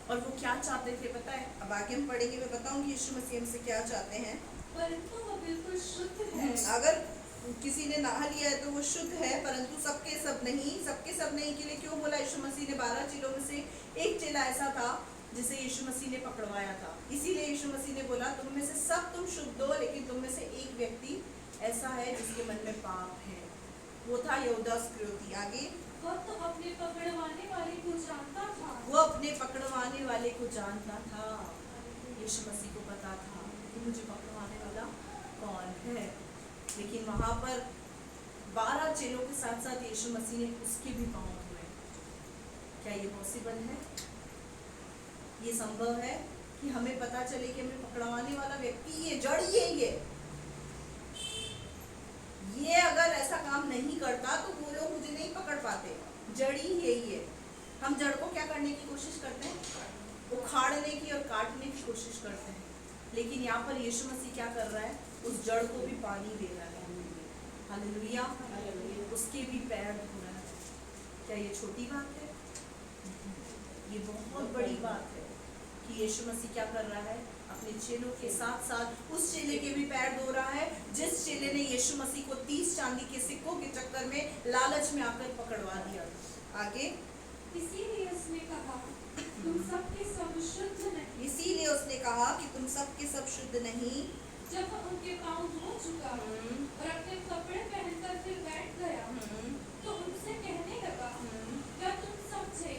और वो क्या चाहते थे पता है? अब आगे हम पढ़ेंगे, मैं बताऊंगी यीशु मसीह हमसे क्या चाहते हैं। परंतु वो बिल्कुल शुद्ध है। अगर किसी ने नहा लिया है तो वो शुद्ध है, परंतु सबके सब नहीं। सबके सब नहीं के लिए क्यों बोला यीशु मसीह ने? 12 चेलों में से एक चेला ऐसा था जिसे यीशु मसीह ने पकड़वाया था। इसीलिए यीशु मसीह ने बोला तुम में से सब तुम शुद्ध हो, लेकिन तुम में से एक व्यक्ति ऐसा है जिसके मन में पाप है। वो था यहूदा इस्करियोती। आगे, वह तो अपने पकड़वाने वाले को जानता था। वो अपने पकड़वाने वाले को जानता था। यीशु मसीह को पता था कि मुझे पकड़वाने वाला कौन है। लेकिन वहां पर 12 चेलों के साथ साथ यीशु मसीह ने उसके भी पांव धोए। क्या ये पॉसिबल है? ये संभव है कि हमें पता चले कि हमें पकड़वाने वाला व्यक्ति ये जड़ ये अगर ऐसा काम नहीं करता तो वो लोग मुझे नहीं पकड़ पाते। जड़ ही यही है। हम जड़ को क्या करने की कोशिश करते हैं? उखाड़ने की और काटने की कोशिश करते हैं। लेकिन यहाँ पर यीशु मसीह क्या कर रहा है? उस जड़ को भी पानी दे रहा है। हालेलुया। उसके भी पैर धो रहा है। क्या ये छोटी बात है? ये बहुत बड़ी बात है कि यीशु मसीह क्या कर रहा है? अपने चेलों के साथ साथ उस चेले के भी पैर धो रहा है जिस चेले ने यीशु मसीह को 30 चांदी के सिक्कों के चक्कर में लालच में आकर पकड़वा दिया। आगे, इसीलिए उसने कहा तुम सबके सब शुद्ध नहीं। इसीलिए उसने कहा कि तुम सबके सब शुद्ध नहीं। जब वह उनके पांव धो चुका और अपने कपड़े पहनकर फिर बैठ गया तो उनसे कहने लगा, क्या तुम समझे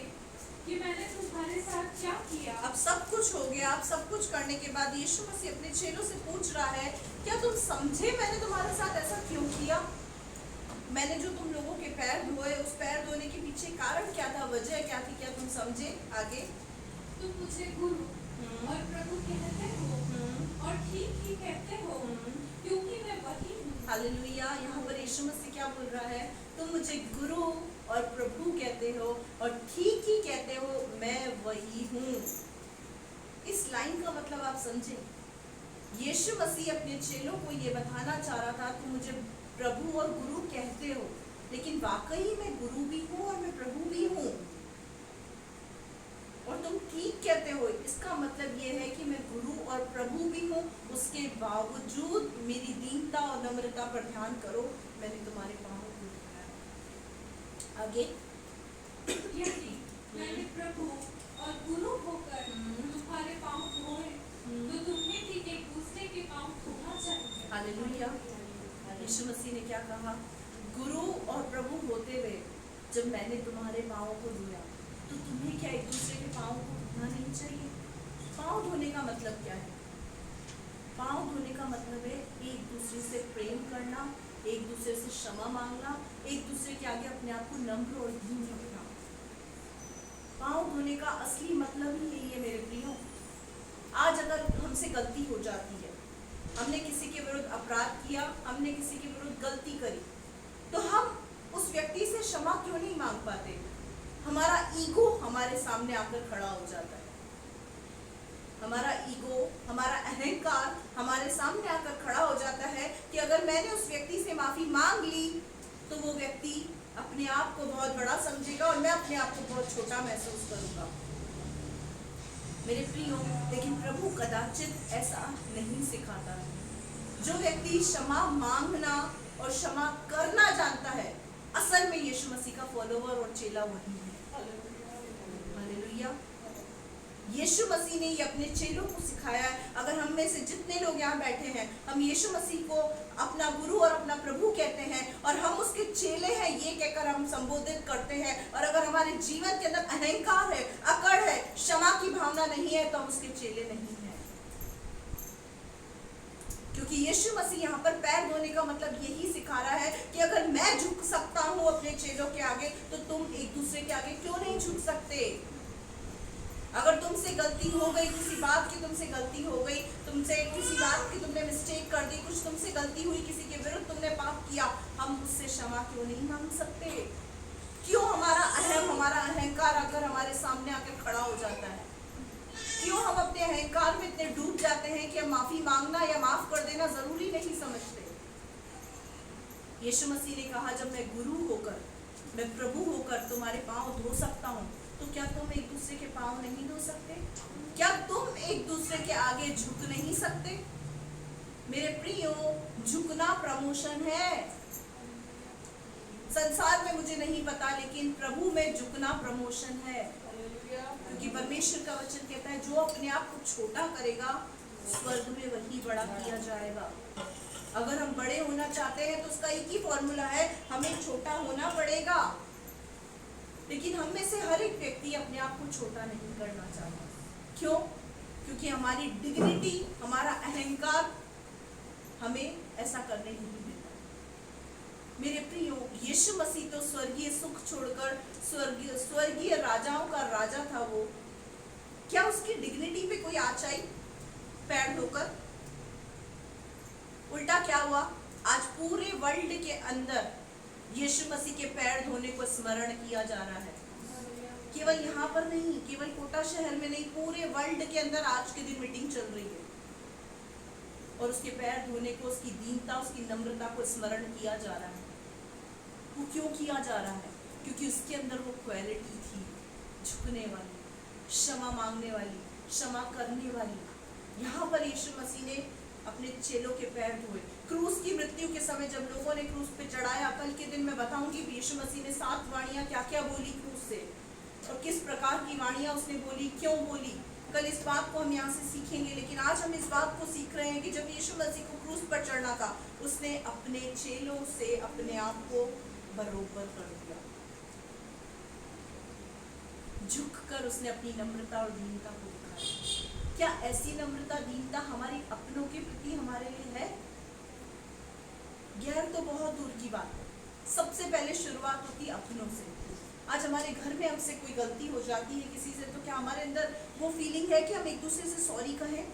कि मैंने तुम्हारे साथ क्या किया? अब सब कुछ हो गया। अब सब कुछ करने के बाद यीशु मसीह अपने चेलों से पूछ रहा है, क्या तुम समझे मैंने तुम्हारे साथ ऐसा क्यों किया? मैंने जो तुम लोगों के पैर धोए, उस पैर धोने के पीछे कारण क्या था? वजह क्या थी? क्या तुम समझे? आगे, तुम मुझे गुरु और प्रभु कहते हो और ठीक ही कहते हो क्योंकि मैं वही हूँ। हालेलुया। यहाँ पर यीशु मसीह क्या बोल रहा है? तुम मुझे गुरु और प्रभु कहते हो और ठीक ही कहते हो, मैं वही हूँ। इस लाइन का मतलब आप समझे? यीशु मसीह अपने चेलों को ये बताना चाह रहा था, तुम मुझे प्रभु और गुरु कहते हो, लेकिन वाकई मैं गुरु भी हूँ और मैं प्रभु भी हूँ। और तुम ठीक कहते हो, इसका मतलब ये है कि मैं गुरु और प्रभु भी हूँ, उसके बावजूद मेरी दीनता और नम्रता पर ध्यान करो, मैंने तुम्हारे पाँव को धोया। आगे, यदि मैंने प्रभु और गुरु होकर तुम्हारे पांव धोए तो तुम्हें भी एक दूसरे के पांव धोना चाहिए। हालेलुया। यीशु मसीह ने क्या कहा? गुरु और प्रभु होते हुए जब मैंने तुम्हारे पाँव को धोया तो तुम्हें क्या एक दूसरे के पाँव को धोना नहीं चाहिए? पाँव धोने का मतलब क्या है? पाँव धोने का मतलब है एक दूसरे से प्रेम करना, एक दूसरे से क्षमा मांगना, एक दूसरे के आगे अपने आप को नम्र और दीन रखना। पाँव धोने का असली मतलब ही यही है मेरे प्रियो। आज अगर हमसे गलती हो जाती है, हमने किसी के विरुद्ध अपराध किया, हमने किसी के विरुद्ध गलती करी, तो हम उस व्यक्ति से क्षमा क्यों नहीं मांग पाते? हमारा ईगो हमारे सामने आकर खड़ा हो जाता है। हमारा ईगो, हमारा अहंकार हमारे सामने आकर खड़ा हो जाता है कि अगर मैंने उस व्यक्ति से माफी मांग ली तो वो व्यक्ति अपने आप को बहुत बड़ा समझेगा और मैं अपने आप को बहुत छोटा महसूस करूंगा। मेरे प्रियो, लेकिन प्रभु कदाचित ऐसा नहीं सिखाता है। जो व्यक्ति क्षमा मांगना और क्षमा करना जानता है, असल में यीशु मसीह का फॉलोवर और चेला वही है। हालेलुया। यीशु मसीह ने ये अपने चेलों को सिखाया है। अगर हम में से जितने लोग यहाँ बैठे हैं, हम यीशु मसीह को अपना गुरु और अपना प्रभु कहते हैं और हम उसके चेले हैं ये कहकर हम संबोधित करते हैं, और अगर हमारे जीवन के अंदर अहंकार है, अकड़ है, क्षमा की भावना नहीं है, तो हम उसके चेले नहीं हैं। क्योंकि यीशु मसीह यहाँ पर पैर धोने का मतलब यही सिखा रहा है कि अगर मैं झुक सकता हूँ अपने चेलों के आगे, तो तुम एक दूसरे के आगे क्यों नहीं झुक सकते? अगर तुमसे गलती हो गई, किसी बात की तुमसे गलती हो गई, तुमसे किसी बात की तुमने मिस्टेक कर दी, कुछ तुमसे गलती हुई, किसी के विरुद्ध तुमने पाप किया, हम उससे क्षमा क्यों नहीं मांग सकते? क्यों हमारा हमारा अहंकार अगर हमारे सामने आकर खड़ा हो जाता है? क्यों हम अपने अहंकार में इतने डूब जाते हैं कि हम माफी मांगना या माफ कर देना जरूरी नहीं समझते? यीशु मसीह ने कहा, जब मैं गुरु होकर, मैं प्रभु होकर तुम्हारे पाँव धो सकता हूँ, तो क्या तुम एक दूसरे के पांव नहीं धो सकते? क्या तुम एक दूसरे के आगे झुक नहीं सकते? मेरे प्रियो, झुकना प्रमोशन है। संसार में मुझे नहीं पता, लेकिन प्रभु में झुकना प्रमोशन है। क्योंकि परमेश्वर का वचन कहता है, जो अपने आप को छोटा करेगा स्वर्ग में वही बड़ा किया जाएगा। अगर हम बड़े होना चाहते हैं तो उसका एक ही फॉर्मूला है, हमें छोटा होना पड़ेगा। लेकिन हम में से हर एक व्यक्ति अपने आप को छोटा नहीं करना चाहता। क्यों? क्योंकि हमारी डिग्निटी, हमारा अहंकार हमें ऐसा करने नहीं देता। मेरे प्रियो, यीशु मसीह तो स्वर्गीय सुख छोड़कर स्वर्गीय राजाओं का राजा था। वो क्या उसकी डिग्निटी पे कोई आँच आई पैर धोकर? उल्टा क्या हुआ? आज पूरे वर्ल्ड के अंदर यीशु मसीह के पैर धोने को स्मरण किया जा रहा है। केवल यहाँ पर नहीं, केवल कोटा शहर में नहीं, पूरे वर्ल्ड के अंदर आज के दिन मीटिंग चल रही है और उसके पैर धोने को, उसकी दीनता, उसकी नम्रता को स्मरण किया जा रहा है। वो क्यों किया जा रहा है? क्योंकि उसके अंदर वो क्वालिटी थी, झुकने वाली, क्षमा मांगने वाली, क्षमा करने वाली। यहाँ पर यीशु मसीह ने अपने चेलों के पैर धोए। क्रूस की मृत्यु के समय जब लोगों ने क्रूस पे चढ़ाया, कल के दिन मैं बताऊंगी यीशु मसीह ने 7 वाणियां क्या क्या बोली क्रूस से, और किस प्रकार की वाणियां उसने बोली, क्यों बोली। कल इस बात को हम यहाँ से सीखेंगे। लेकिन आज हम इस बात को सीख रहे हैं कि जब यीशु मसीह को क्रूस पर चढ़ना था, उसने अपने चेलों से अपने आप को बरोबर कर दिया। झुककर उसने अपनी नम्रता और दीनता को दिखाया। क्या ऐसी नम्रता, दीनता हमारी अपनों के प्रति हमारे लिए है? गैर तो बहुत दूर की बात है। सबसे पहले शुरुआत होती है अपनों से। आज हमारे घर में हमसे कोई गलती हो जाती है किसी से, तो क्या हमारे अंदर वो फीलिंग है कि हम एक दूसरे से सॉरी कहें?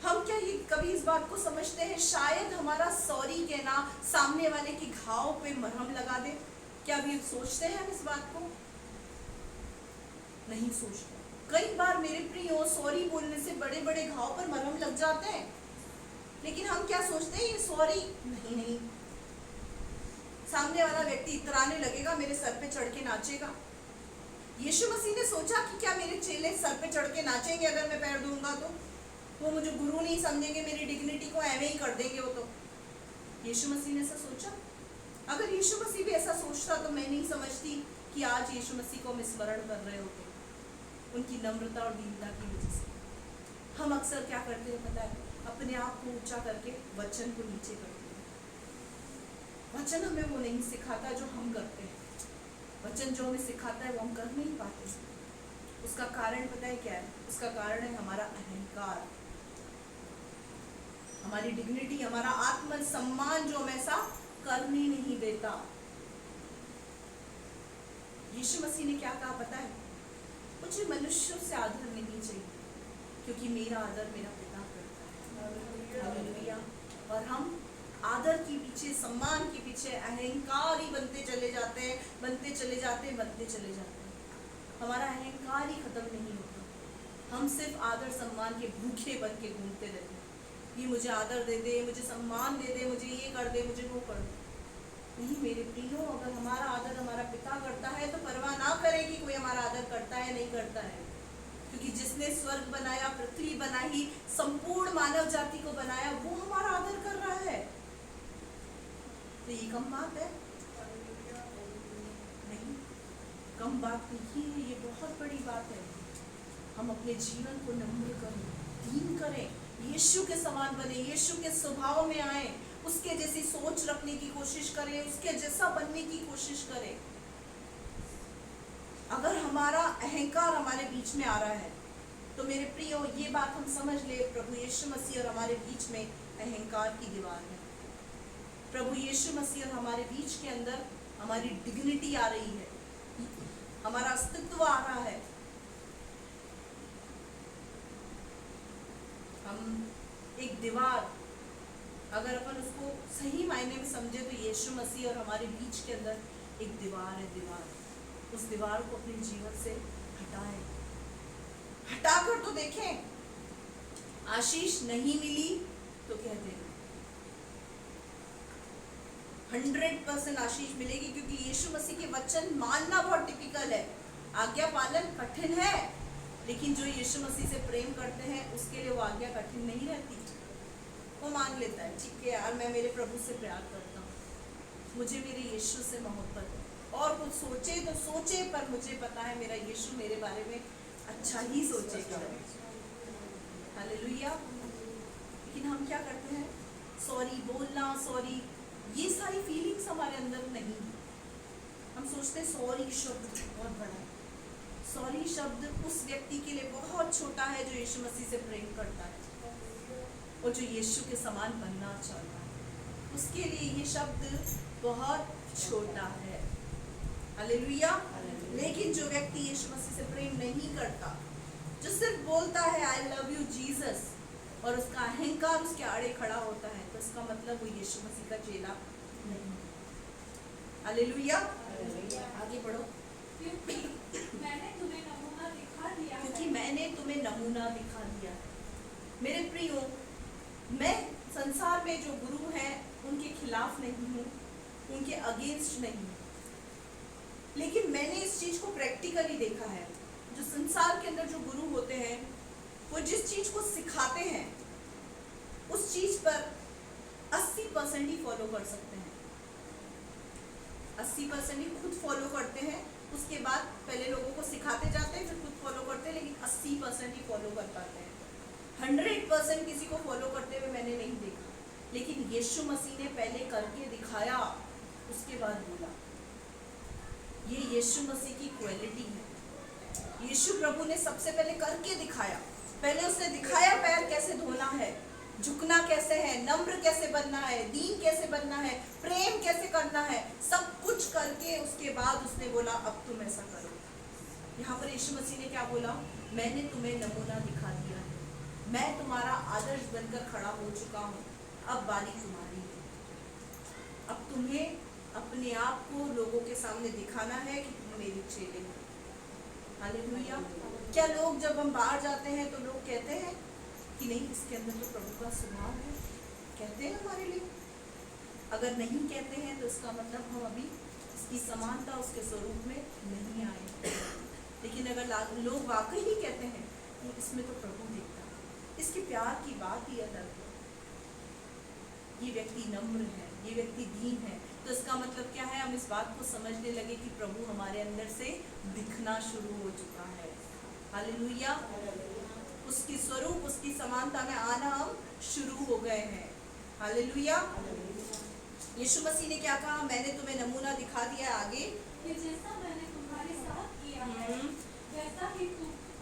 हम क्या ये कभी इस बात को समझते हैं शायद हमारा सॉरी कहना सामने वाले की घाव पे मरहम लगा दे? क्या अभी सोचते हैं हम इस बात को? नहीं सोचते। कई बार मेरे प्रियो, सॉरी बोलने से बड़े बड़े घाव पर मरहम लग जाते हैं, लेकिन हम क्या सोचते हैं, ये सॉरी नहीं, सामने वाला व्यक्ति इतराने लगेगा, मेरे सर पे चढ़ के नाचेगा। यीशु मसीह ने सोचा कि क्या मेरे चेले सर पे चढ़ के नाचेंगे अगर मैं पैर दूंगा तो? वो मुझे गुरु नहीं समझेंगे, मेरी डिग्निटी को एवे ही कर देंगे वो तो। यीशु मसीह ने ऐसा सोचा? अगर यीशु मसीह भी ऐसा सोचता तो मैं नहीं समझती कि आज यीशु मसीह को हम स्मरण कर रहे होते, उनकी नम्रता और दीनता की वजह से। हम अक्सर क्या करते हैं पता है? अपने आप को ऊंचा करके वचन को नीचे करते हैं। वचन हमें वो नहीं सिखाता जो हम करते हैं। वचन जो हमें सिखाता है वो हम कर नहीं पाते। उसका कारण पता है क्या है? उसका कारण है हमारा अहंकार, हमारी डिग्निटी, हमारा आत्म सम्मान जो हमें ऐसा करने नहीं देता। यीशु मसीह ने क्या कहा पता है? मुझे मनुष्यों से आदर नहीं चाहिए, क्योंकि मेरा आदर मेरा पिता करता है। हालेलुया। और हम आदर के पीछे, सम्मान के पीछे अहंकार ही बनते चले जाते हैं, बनते चले जाते हैं। हमारा अहंकार ही खत्म नहीं होता। हम सिर्फ आदर सम्मान के भूखे बन के घूमते रहते हैं। ये मुझे आदर दे दे, मुझे सम्मान दे दे, मुझे ये कर दे, मुझे वो कर दे। नहीं मेरे प्रियो, अगर हमारा आदर हमारा पिता करता है तो परवाह ना करें कि कोई हमारा आदर करता है नहीं करता है, क्योंकि जिसने स्वर्ग बनाया, पृथ्वी बनाई, संपूर्ण मानव जाति को बनाया, वो हमारा आदर कर रहा है। तो ये कम बात है? नहीं, कम बात नहीं है, ये बहुत बड़ी बात है। हम अपने जीवन को नम्र करें, दीन करें, यीशु के समान बने, यीशु के स्वभाव में आए, उसके जैसी सोच रखने की कोशिश करें, उसके जैसा बनने की कोशिश करें। अगर हमारा अहंकार हमारे बीच में आ रहा है तो मेरे प्रियो, ये बात हम समझ ले, प्रभु यीशु मसीह और हमारे बीच में अहंकार की दीवार है। प्रभु यीशु मसीह और हमारे बीच के अंदर हमारी डिग्निटी आ रही है, हमारा अस्तित्व आ रहा है। हम एक दीवार, अगर अपन उसको सही मायने में समझे तो यीशु मसीह और हमारे बीच के अंदर एक दीवार है। दीवार, उस दीवार को अपने जीवन से हटाएं, हटाकर तो देखें। आशीष नहीं मिली तो कह देना, 100% आशीष मिलेगी, क्योंकि यीशु मसीह के वचन मानना बहुत टिपिकल है। आज्ञा पालन कठिन है, लेकिन जो यीशु मसीह से प्रेम करते हैं उसके लिए वो आज्ञा कठिन नहीं रहती। वो मान लेता है, ठीक है यार, मैं मेरे प्रभु से प्यार करता हूँ, मुझे मेरे यीशु से मोहब्बत है, और कुछ सोचे तो सोचे, पर मुझे पता है मेरा यीशु मेरे बारे में अच्छा ही सोचेगा। हालेलुया। लेकिन हम क्या करते हैं, सॉरी बोलना, सॉरी, ये सारी फीलिंग्स हमारे अंदर नहीं है। हम सोचते हैं सॉरी शब्द बहुत बड़ा है। सॉरी शब्द उस व्यक्ति के लिए बहुत छोटा है जो यीशु मसीह से प्रेम करता है और जो यीशु के समान बनना चाहता है, उसके लिए ये शब्द बहुत छोटा है। हालेलुया। लेकिन जो व्यक्ति यीशु मसीह से प्रेम नहीं करता, जो सिर्फ बोलता है आई लव यू जीसस, और उसका अहंकार उसके आड़े खड़ा होता है, तो इसका मतलब वो यीशु मसीह का चेला नहीं है। हालेलुया। आगे बढ़ो। क्योंकि मैंने तुम्हें नमूना दिखा दिया है। क्योंकि मैंने तुम्हें नमूना दिखा दिया है। मेरे प्रियो, मैं संसार में जो गुरु हैं उनके खिलाफ नहीं हूँ, उनके अगेंस्ट नहीं हूँ, लेकिन मैंने इस चीज को प्रैक्टिकली देखा है। जो संसार के अंदर जो गुरु होते हैं, वो जिस चीज को सिखाते हैं उस चीज पर 80% ही फॉलो कर सकते हैं। 80% ही खुद फॉलो करते हैं, उसके बाद पहले लोगों को सिखाते जाते हैं, फिर खुद फॉलो करते हैं, लेकिन 80% ही फॉलो कर पाते हैं। 100% किसी को फॉलो करते हुए मैंने नहीं देखा, लेकिन यीशु मसीह ने पहले करके दिखाया, उसके बाद बोला। ये यीशु मसीह की क्वालिटी है। यीशु प्रभु ने सबसे पहले करके दिखाया। पहले उसने दिखाया पैर कैसे धोना है, झुकना कैसे है, नम्र कैसे बनना है, दीन कैसे बनना है, प्रेम कैसे करना है, सब कुछ करके उसके बाद उसने बोला अब तुम ऐसा करो। यहाँ पर यीशु मसीह ने क्या बोला, मैंने तुम्हें नमूना दिखा दिया है, मैं तुम्हारा आदर्श बनकर खड़ा हो चुका हूँ, अब बारी तुम्हारी है। अब तुम्हें अपने आप को लोगों के सामने दिखाना है कि तुम मेरी चेले हो। हालेलुया। क्या लोग जब हम बाहर जाते हैं तो लोग कहते हैं कि नहीं इसके अंदर तो प्रभु का स्वभाव है, कहते हैं हमारे लिए? अगर नहीं कहते हैं तो इसका मतलब हम अभी इसकी समानता, उसके स्वरूप में नहीं आए। लेकिन अगर लोग वाकई ही कहते हैं कि इसमें तो प्रभु दिखता है, इसके प्यार की बात ही अलग है, ये व्यक्ति नम्र है, ये व्यक्ति दीन है, तो इसका मतलब क्या है, हम इस बात को समझने लगे कि प्रभु हमारे अंदर से दिखना शुरू हो चुका है। हालेलुया। उसकी स्वरूप, उसकी समानता में आना हम शुरू हो गए हैं। हालेलुया। यीशु मसीह ने क्या कहा, मैंने तुम्हें नमूना दिखा दिया। आगे, कि जैसा मैंने तुम्हारे साथ किया है, वैसा ही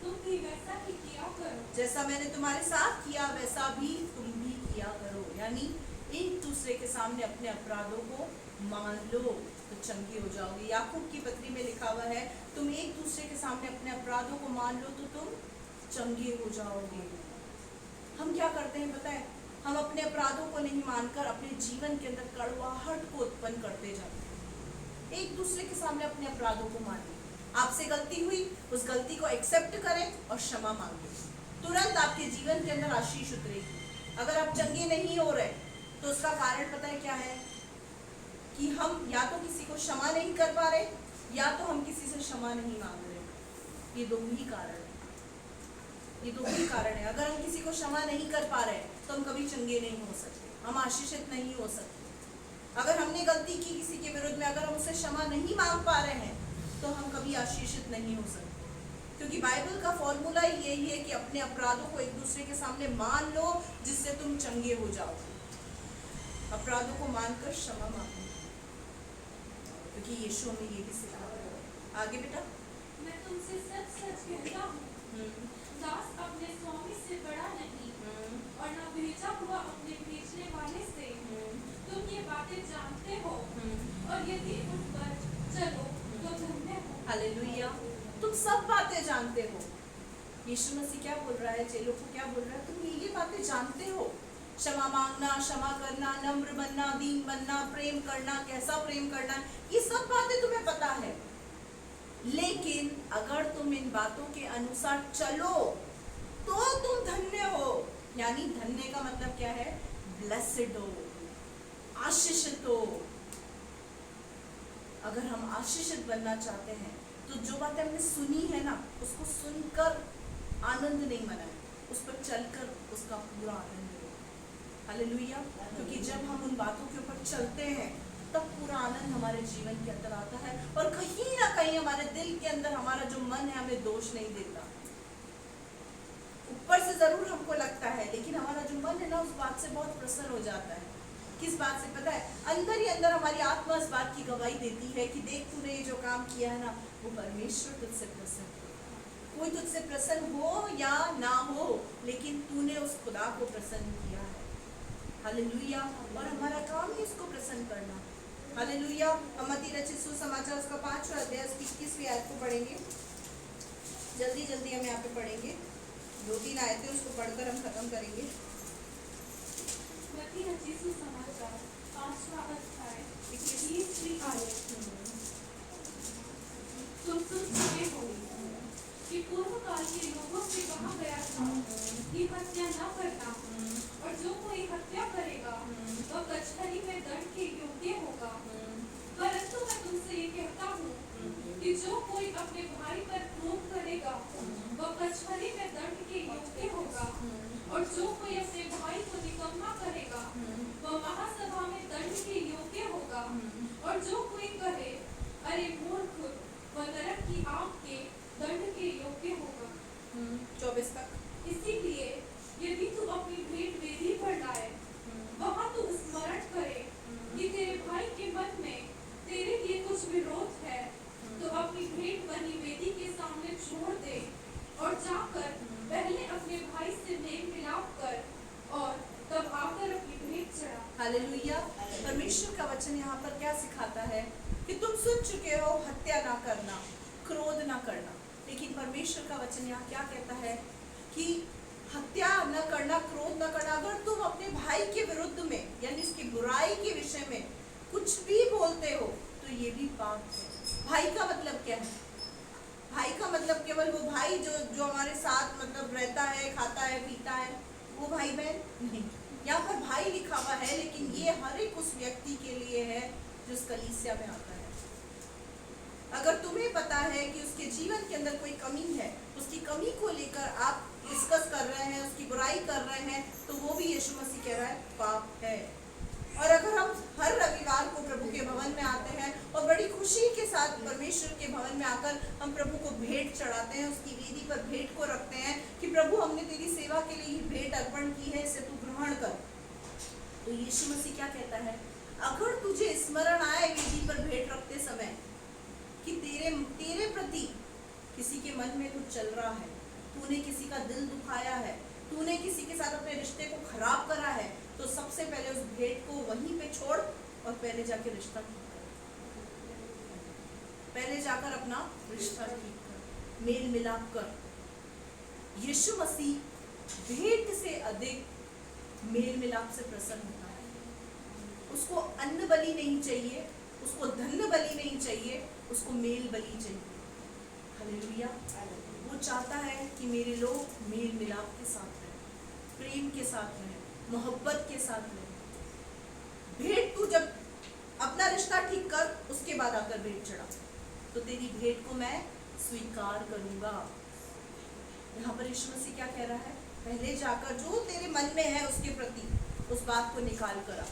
तुम भी वैसा ही किया करो। जैसा मैंने तुम्हारे साथ किया वैसा भी तुम भी किया करो। यानी एक दूसरे के सामने अपने अपराधों को मान लो तो चंगे हो जाओगे। याकूब की पत्री में लिखा हुआ है, तुम एक दूसरे के सामने अपने अपराधों को मान लो तो तुम चंगे हो जाओगे। हम क्या करते हैं पता है, हम अपने अपराधों को नहीं मानकर अपने जीवन के अंदर कड़वाहट को उत्पन्न करते जाते हैं। एक दूसरे के सामने अपने अपराधों को मानें। आपसे गलती हुई, उस गलती को एक्सेप्ट करें और क्षमा मांगें, तुरंत आपके जीवन के अंदर आशीष उतरेगी। अगर आप चंगे नहीं हो रहे तो उसका कारण पता है क्या है, कि हम या तो किसी को क्षमा नहीं कर पा रहे, या तो हम किसी से क्षमा नहीं मांग रहे। ये दो ही कारण है, ये दो ही कारण है। अगर हम किसी को क्षमा नहीं कर पा रहे तो हम कभी चंगे नहीं हो सकते, हम आशीषित नहीं हो सकते। अगर हमने गलती की किसी के विरुद्ध में, अगर हम उससे क्षमा नहीं मांग पा रहे हैं तो हम कभी आशीषित नहीं हो सकते। क्योंकि बाइबल का फॉर्मूला यही है कि अपने अपराधों को एक दूसरे के सामने मान लो, जिससे तुम चंगे हो जाओ। अपराधों को मानकर क्षमा मांगो, क्योंकि यीशु हमें ये भी सिखाता है। आगे बेटा, मैं तुमसे सच सच कहता हूँ, दास अपने स्वामी से बड़ा नहीं, और न भेजा हुआ अपने भेजने वाले से। तुम ये बातें जानते हो, और यदि उन पर चलो तो धन्य हो। हालेलुया। तुम सब बातें जानते हो। यीशु मसीह क्या बोल रहा है, चेलों को क्या बोल रहा है, तुम ये बातें जानते हो। क्षमा मांगना, क्षमा करना, नम्र बनना, दीन बनना, प्रेम करना, कैसा प्रेम करना, ये सब बातें तुम्हें पता है। लेकिन अगर तुम इन बातों के अनुसार चलो तो तुम धन्य हो। यानी धन्य का मतलब क्या है, ब्लेस्ड हो, आशीषित हो। अगर हम आशीषित बनना चाहते हैं तो जो बातें हमने सुनी है ना, उसको सुनकर आनंद नहीं मनाए, उस पर चलकर उसका पूरा आनंद लो। हालेलुया। क्योंकि जब हम उन बातों के ऊपर चलते हैं तब पूरा आनंद हमारे जीवन के अंदर आता है, और कहीं ना कहीं हमारे दिल के अंदर हमारा जो मन है हमें दोष नहीं देता। ऊपर से जरूर हमको लगता है, लेकिन हमारा जो मन है ना उस बात से बहुत प्रसन्न हो जाता है। किस बात से पता है? अंदर ही अंदर हमारी आत्मा इस बात की गवाही देती है कि देख तूने ये जो काम किया है ना, वो परमेश्वर तुझसे प्रसन्न है। कोई तुझसे प्रसन्न हो या ना हो, लेकिन तूने उस खुदा को प्रसन्न किया है। हालेलुया। और हमारा काम ही उसको प्रसन्न करना। हालेलुया। हम मत्ती रचित सुसमाचार उसका 5वां अध्याय 21वीं आयत को पढ़ेंगे। जल्दी जल्दी हम यहाँ पे पढ़ेंगे, 2-3 आयतें उसको पढ़कर हम खत्म करेंगे। मत्ती रचित सुसमाचार 5वां अध्याय 21वीं आयत। तुम सुन चुके हो कि पूर्व काल के लोगों से कहा गया था कि हत्या न करना, और जो कोई हत्या करेगा वह कचहरी में दंड के योग्य होगा। परंतु मैं तुमसे ये कहता हूँ कि जो कोई अपने भाई पर क्रोध करेगा वह कचहरी में दंड के योग्य होगा, और जो कोई अपने भाई को निकम्मा करेगा वह महासभा में दंड के योग्य होगा, और जो कोई कहे अरे मूर्ख, वह नरक की आग के दंड के योग्य होगा। 24 तक। इसीलिए यदि तू अपनी भेंट वेदी पर लाए, वहाँ तू स्मरण करे कि तेरे भाई के मन में तेरे लिए कुछ विरोध है, तो अपनी भेंट बनी वेदी के सामने छोड़ दे, और जाकर पहले अपने भाई से मेल मिलाप कर, और तब आकर अपनी भेंट चढ़ा। हालेलुया। परमेश्वर का वचन यहाँ पर क्या सिखाता है कि तुम सुन चुके हो हत्या ना करना, क्रोध ना करना, लेकिन परमेश्वर का वचन यहाँ क्या कहता है कि हत्या न करना, क्रोध न करना। अगर तुम अपने भाई के विरुद्ध में यानी उसकी बुराई के विषय में कुछ भी बोलते हो तो ये भी पाप है। भाई का मतलब क्या है? भाई का मतलब केवल वो भाई जो हमारे साथ मतलब रहता है, खाता है, पीता है, वो भाई बहन नहीं। यहाँ पर भाई लिखा हुआ है, लेकिन ये हर एक उस व्यक्ति के लिए है जो इस कलीसिया में आता है। अगर तुम्हें पता है कि उसके जीवन के अंदर कोई कमी है, उसकी कमी को लेकर आप डिस्कस कर रहे हैं, उसकी बुराई कर रहे हैं, तो वो भी यीशु मसीह कह रहा है पाप है। और अगर हम हर रविवार को प्रभु के भवन में आते हैं और बड़ी खुशी के साथ परमेश्वर के भवन में आकर हम प्रभु को भेंट चढ़ाते हैं, उसकी वेदी पर भेंट को रखते हैं कि प्रभु हमने तेरी सेवा के लिए ही भेंट अर्पण की है, इसे तू ग्रहण कर, तो यीशु मसीह क्या कहता है? अगर तुझे स्मरण आए वेदी पर भेंट रखते समय कि तेरे प्रति किसी के मन में कुछ चल रहा है, तूने किसी का दिल दुखाया है, तूने किसी के साथ अपने रिश्ते को खराब करा है, तो सबसे पहले उस भेंट को वहीं पे छोड़ और पहले जाके रिश्ता ठीक कर, पहले जाकर अपना रिश्ता ठीक कर, मेल मिलाप कर। यीशु मसीह भेंट से अधिक मेल मिलाप से प्रसन्न होता है। उसको अन्न बलि नहीं चाहिए, उसको धन बलि नहीं चाहिए, उसको मेल बलि चाहिए। हालेलुया। वो चाहता है कि मेरे लोग मेल मिलाप के साथ रहें, प्रेम के साथ रहें, मोहब्बत के साथ रहें। भेंट तू जब अपना रिश्ता ठीक कर, उसके बाद आकर भेंट चढ़ा, तो तेरी भेंट को मैं स्वीकार करूंगा। यहाँ पर यीशु मसीह क्या कह रहा है? पहले जाकर जो तेरे मन में है उसके प्रति उस बात को निकाल कर आ।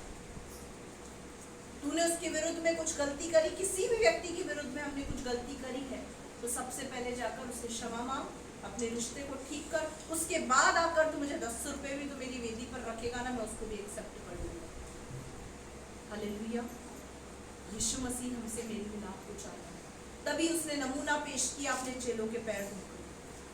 तूने उसके विरुद्ध में कुछ गलती करी, किसी भी व्यक्ति के विरुद्ध में हमने कुछ गलती करी है, तो सबसे पहले जाकर उससे क्षमा मांग, अपने रिश्ते को ठीक कर। उसके बाद आकर तू मुझे 10 रुपए भी तो मेरी वेदी पर रखेगा ना, मैं उसको भी एक्सेप्ट कर लूंगा। हालेलुया। यीशु मसीह हमसे मेल मिलाप को चाहता है, तभी उसने नमूना पेश किया अपने चेलों के पैर धोकर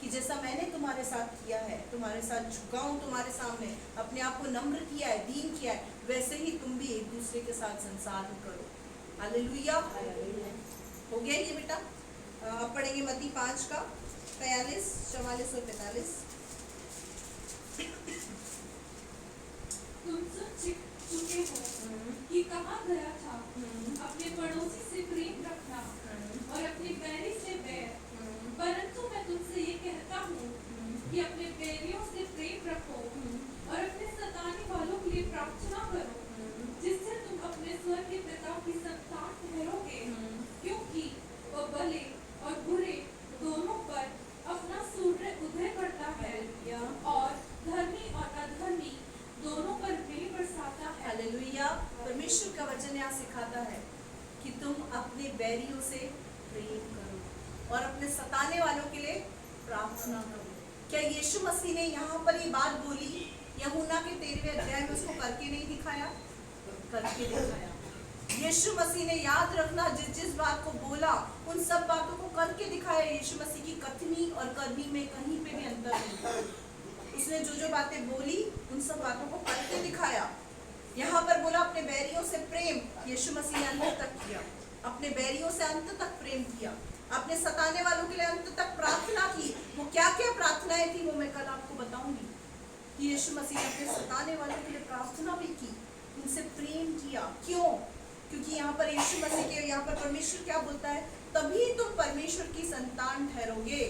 कि जैसा मैंने तुम्हारे साथ किया है, तुम्हारे साथ झुका हूं, तुम्हारे सामने अपने आप को नम्र किया है, दीन किया है, वैसे ही तुम भी एक दूसरे के साथ संसार करो। हालेलुया। हो गया ये बेटा? अब पढ़ेंगे मत्ती 5 का 43, 44 और 45। तुम सुन चुके हो कि कहा गया था अपने पड़ोसी से प्रेम रखना और अपने बैरी से बैर, परंतु मैं तुमसे ये कहता हूँ कि अपने बैरियों से प्रेम रखो और अपने सताने वालों के लिए प्रार्थना करो, जिससे तुम अपने स्वर्गीय पिता की संतान ठहरोगे। प्रार्थना करो। क्या यीशु मसीह ने यहाँ पर ये बात बोली, यूहन्ना के 13वें अध्याय में उसको करके नहीं दिखाया? करके दिखाया। यीशु मसीह ने, याद रखना, जिस जिस बात को बोला उन सब बातों को करके दिखाया। यीशु मसीह की कथनी और करनी में कहीं पे भी अंतर नहीं। उसने जो जो बातें बोली उन सब बातों को करके दिखाया। यहाँ पर बोला अपने बैरियों से प्रेम, यीशु मसीह ने अंत तक किया। अपने बैरियों से अंत तक प्रेम किया। अपने सताने वालों के लिए अंत तक प्रार्थना की। वो क्या क्या प्रार्थनाएं थी वो मैं कल आपको बताऊंगी। यीशु मसीह ने अपने सताने वालों के लिए प्रार्थना भी की, उनसे प्रेम किया। क्यों? क्योंकि यहाँ पर यीशु मसीह के, यहाँ पर परमेश्वर क्या बोलता है, तभी तुम परमेश्वर की संतान ठहरोगे।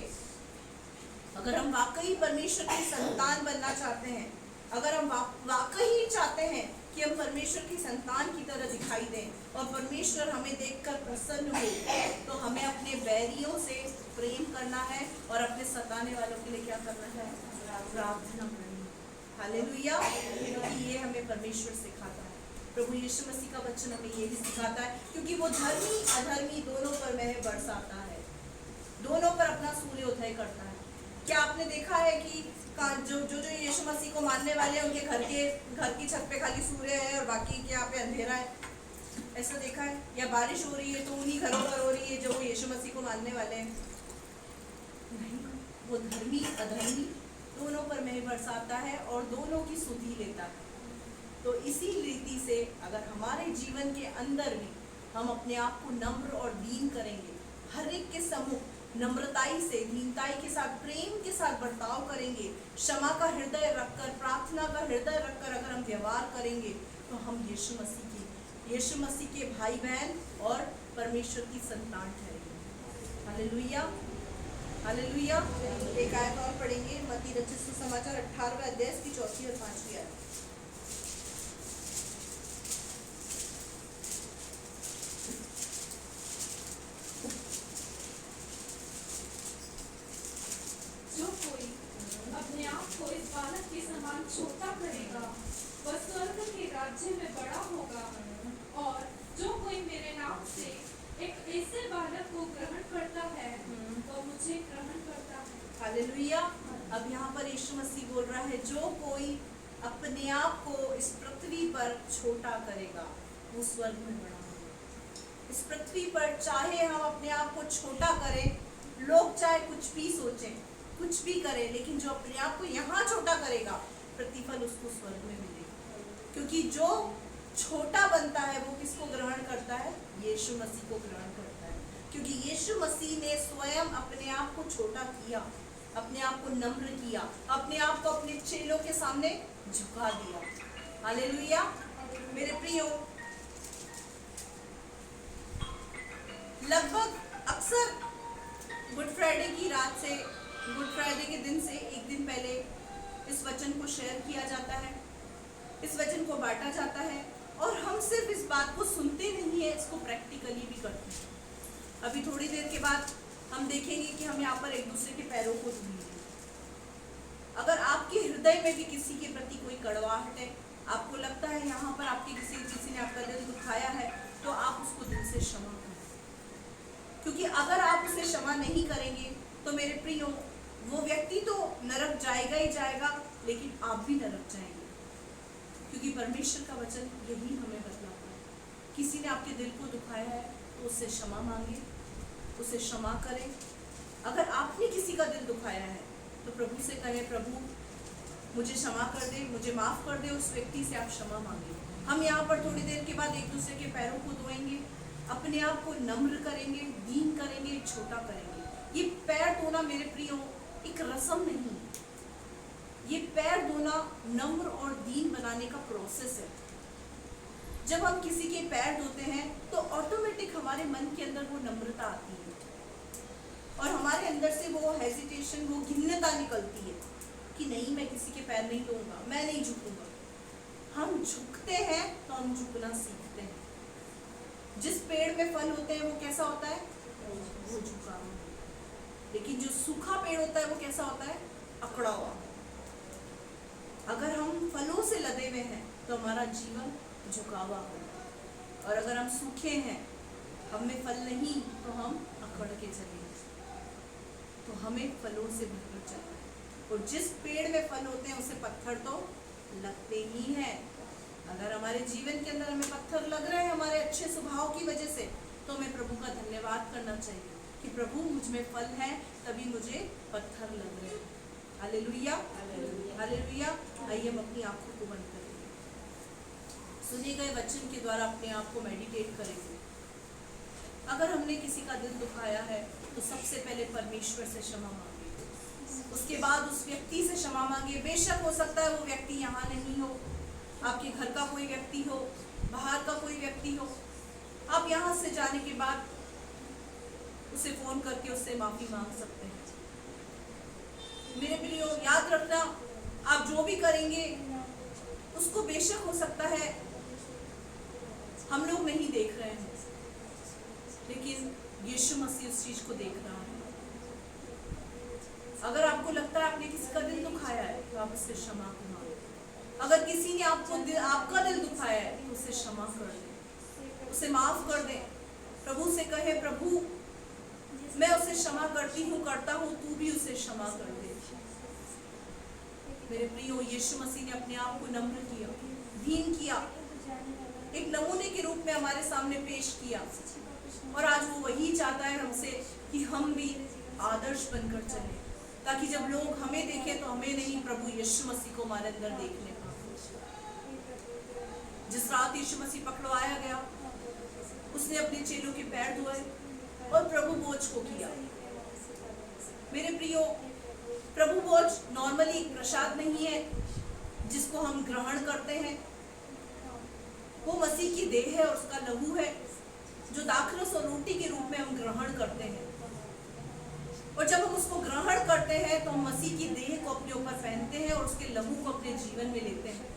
अगर हम वाकई परमेश्वर की संतान बनना चाहते हैं, अगर हम वाकई चाहते हैं कि हम परमेश्वर की संतान की तरह दिखाई दें और परमेश्वर हमें देखकर प्रसन्न हो, तो हमें अपने बैरियों से प्रेम करना है और अपने सताने वालों के लिए क्या करना है? प्रार्थना करनी। हालेलुया। ये हमें परमेश्वर सिखाता है। प्रभु यीशु मसीह का वचन हमें ये भी सिखाता है, क्योंकि वो धर्मी अधर्मी दोनों पर वह बरसाता है, दोनों पर अपना सूर्योदय करता है। क्या आपने देखा है कि जो यीशु मसीह को मानने वाले हैं उनके घर की छत पे खाली सूर्य है और बाकी के यहाँ पे अंधेरा है? ऐसा देखा है? या बारिश हो रही है तो उन्हीं घरों पर हो रही है जो यीशु मसीह को मानने वाले हैं? नहीं, वो धर्मी अधर्मी दोनों पर मेघ बरसाता है और दोनों की सुधि लेता है। तो इसी रीति से अगर हमारे जीवन के अंदर भी हम अपने आप को नम्र और दीन करेंगे, हर एक के सम्मुख नम्रताई से, दीनताई के साथ, प्रेम के साथ बर्ताव करेंगे, क्षमा का हृदय रखकर, प्रार्थना का हृदय रखकर अगर हम व्यवहार करेंगे, तो हम यीशु मसीह के भाई बहन और परमेश्वर की संतान ठहरेंगे। Hallelujah, hallelujah. एक आयत और पढ़ेंगे, मत्ती रचित सुसमाचार 18वें अध्याय की 4 और 5 आयत। जो कोई अपने आप को इस बालक के समान छोटा करेगा वह स्वर्ग के राज्य में बड़ा होगा, और जो कोई मेरे नाम से एक ऐसे बालक को ग्रहण करता है वह मुझे ग्रहण करता है। हालेलुया। अब यहाँ पर यीशु मसीह बोल रहा है, जो कोई अपने आप को इस पृथ्वी पर छोटा करेगा वो स्वर्ग में बड़ा होगा। इस पृथ्वी पर चाहे हम अपने आप को छोटा करें, लोग चाहे कुछ भी सोचें, कुछ भी करें, लेकिन जो अपने आप को यहाँ छोटा करेगा प्रतिफल उसको स्वर्ग में मिलेगा। क्योंकि जो छोटा बनता है वो किसको ग्रहण करता है? यीशु मसीह को ग्रहण करता है। क्योंकि यीशु मसीह ने स्वयं अपने आप को छोटा किया, अपने आप को नम्र किया, अपने आप को अपने चेलों के सामने झुका दिया। हालेलुया। मेरे प्रियो, लगभग अक्सर गुड फ्राइडे की रात से, गुड फ्राइडे के दिन से एक दिन पहले इस वचन को शेयर किया जाता है, इस वचन को बांटा जाता है, और हम सिर्फ इस बात को सुनते नहीं है, इसको प्रैक्टिकली भी करते हैं। अभी थोड़ी देर के बाद हम देखेंगे कि हम यहाँ पर एक दूसरे के पैरों को धुएंगे। अगर आपके हृदय में भी किसी के प्रति कोई कड़वाहट है, आपको लगता है यहाँ पर आपके किसी ने आपका दिल दुखाया है, तो आप उसको दिल से क्षमा करें। क्योंकि अगर आप उसे क्षमा नहीं करेंगे तो मेरे प्रियो, वो व्यक्ति तो नरक जाएगा ही जाएगा, लेकिन आप भी नरक जाएंगे। क्योंकि परमेश्वर का वचन यही हमें बतलाता है। किसी ने आपके दिल को दुखाया है तो उससे क्षमा मांगे, उसे क्षमा करें। अगर आपने किसी का दिल दुखाया है तो प्रभु से कहें, प्रभु मुझे क्षमा कर दे, मुझे माफ़ कर दे। उस व्यक्ति से आप क्षमा मांगे। हम यहाँ पर थोड़ी देर के बाद एक दूसरे के पैरों को धोएंगे, अपने आप को नम्र करेंगे, दीन करेंगे, छोटा करेंगे। ये पैर धोना मेरे प्रियो एक रस्म नहीं, ये पैर धोना नम्र और दीन बनाने का प्रोसेस है। जब हम किसी के पैर धोते हैं तो ऑटोमेटिक हमारे मन के अंदर वो नम्रता आती है और हमारे अंदर से वो हेजिटेशन, वो घिन्नता निकलती है कि नहीं, मैं किसी के पैर नहीं धोऊंगा, मैं नहीं झुकूंगा। हम झुकते हैं तो हम झुकना सीखते हैं। जिस पेड़ में फल होते हैं वो कैसा होता है? वो झुका हुआ। लेकिन जो सूखा पेड़ होता है वो कैसा होता है? अकड़ा हुआ। अगर हम फलों से लदे हुए हैं तो हमारा जीवन झुका हुआ होगा, और अगर हम सूखे हैं, हम में फल नहीं, तो हम अकड़ के चलेंगे। तो हमें फलों से भरपूर चलना है। और जिस पेड़ में फल होते हैं उसे पत्थर तो लगते ही हैं। अगर हमारे जीवन के अंदर हमें पत्थर लग रहे हैं हमारे अच्छे स्वभाव की वजह से, तो हमें प्रभु का धन्यवाद करना चाहिए कि प्रभु मुझ में फल है, तभी मुझे पत्थर लग रहे हैं। Hallelujah, hallelujah. आइए हम अपनी आंखों को बंद करेंगे, सुने गए वचन के द्वारा अपने आप को मेडिटेट करेंगे। अगर हमने किसी का दिल दुखाया है तो सबसे पहले परमेश्वर से क्षमा मांगे, उसके बाद उस व्यक्ति से क्षमा मांगे। बेशक हो सकता है वो व्यक्ति यहाँ नहीं हो, आपके घर का कोई व्यक्ति हो, बाहर का कोई व्यक्ति हो। आप यहाँ से जाने के बाद उसे फोन करके उससे माफी मांग सकते हैं। मेरे प्रियो, याद रखना, आप जो भी करेंगे उसको बेशक हो सकता है हम लोग नहीं देख रहे हैं, लेकिन यीशु मसीह उस चीज को देख रहा है। अगर आपको लगता है आपने किसी का दिल दुखाया है तो आप उससे क्षमा मांगो। अगर किसी ने आपका दिल दुखाया है तो उसे क्षमा कर दें, उसे माफ कर दें। प्रभु से कहे, प्रभु मैं उसे क्षमा करती हूँ, करता हूँ, तू भी उसे क्षमा कर दे। मेरे प्रियो, यीशु मसीह ने अपने आप को नम्र किया, दीन किया, एक नमूने के रूप में हमारे सामने पेश किया। और आज वो वही चाहता है हमसे कि हम भी आदर्श बनकर चलें, ताकि जब लोग हमें देखें तो हमें नहीं, प्रभु यीशु मसीह को हमारे अंदर देखने पाए। जिस रात यीशु मसीह पकड़वाया गया, उसने अपने चेलों के पैर धोए और प्रभु भोज को किया। मेरे प्रियो, प्रभु भोज नॉर्मली एक प्रसाद नहीं है जिसको हम ग्रहण करते हैं। वो मसीह की देह है और उसका लहू है जो दाखरस और रोटी के रूप में हम ग्रहण करते हैं। और जब हम उसको ग्रहण करते हैं तो हम मसीह की देह को अपने ऊपर पहनते हैं और उसके लहू को अपने जीवन में लेते हैं।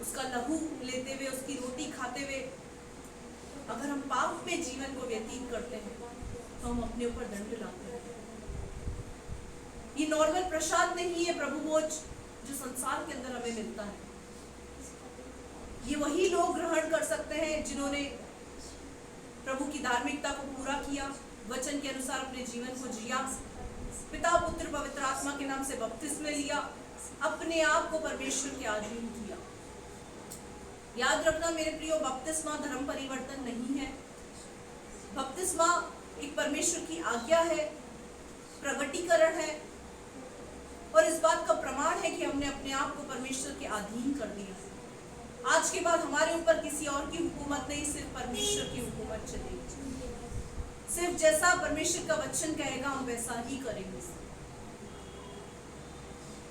उसका लहू लेते हुए, उसकी रोटी खाते हुए अगर हम पाप में जीवन को व्यतीत करते हैं तो हम अपने ऊपर दंड लाते हैं। ये नॉर्मल प्रसाद नहीं है प्रभु भोज जो संसार के अंदर हमें मिलता है। ये वही लोग ग्रहण कर सकते हैं जिन्होंने प्रभु की धार्मिकता को पूरा किया, वचन के अनुसार अपने जीवन को जिया, पिता पुत्र पवित्र आत्मा के नाम से बपतिस्मा लिया, अपने आप को परमेश्वर के अधीन किया। याद रखना मेरे प्रियो, बपतिस्मा धर्म परिवर्तन नहीं है। बपतिस्मा एक परमेश्वर की आज्ञा है, प्रगटीकरण है और इस बात का प्रमाण है कि हमने अपने आप को परमेश्वर के अधीन कर दिया। आज के बाद हमारे ऊपर किसी और की हुकूमत नहीं, सिर्फ परमेश्वर की हुकूमत चलेगी। सिर्फ जैसा परमेश्वर का वचन कहेगा हम वैसा ही करेंगे।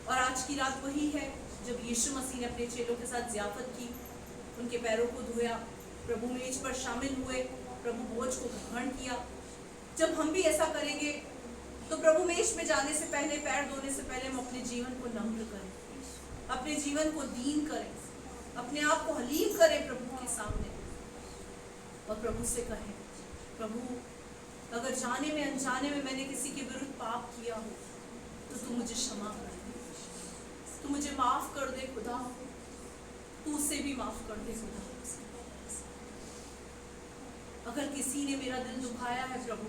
और आज की रात वही है जब यीशु मसीह ने अपने चेलों के साथ ज़ियाफत की, उनके पैरों को धोया, प्रभु मेज पर शामिल हुए, प्रभु भोज को ग्रहण किया। जब हम भी ऐसा करेंगे तो प्रभु मेज में जाने से पहले, पैर धोने से पहले हम अपने जीवन को नम्र करें, अपने जीवन को दीन करें, अपने आप को हलीम करें प्रभु के सामने और प्रभु से कहें, प्रभु अगर जाने में अनजाने में मैंने किसी के विरुद्ध पाप किया हो तो तू मुझे क्षमा कर दे, तू मुझे माफ कर दे खुदा, तू उसे भी माफ कर दे खुदा। अगर किसी ने मेरा दिल दुखाया है प्रभु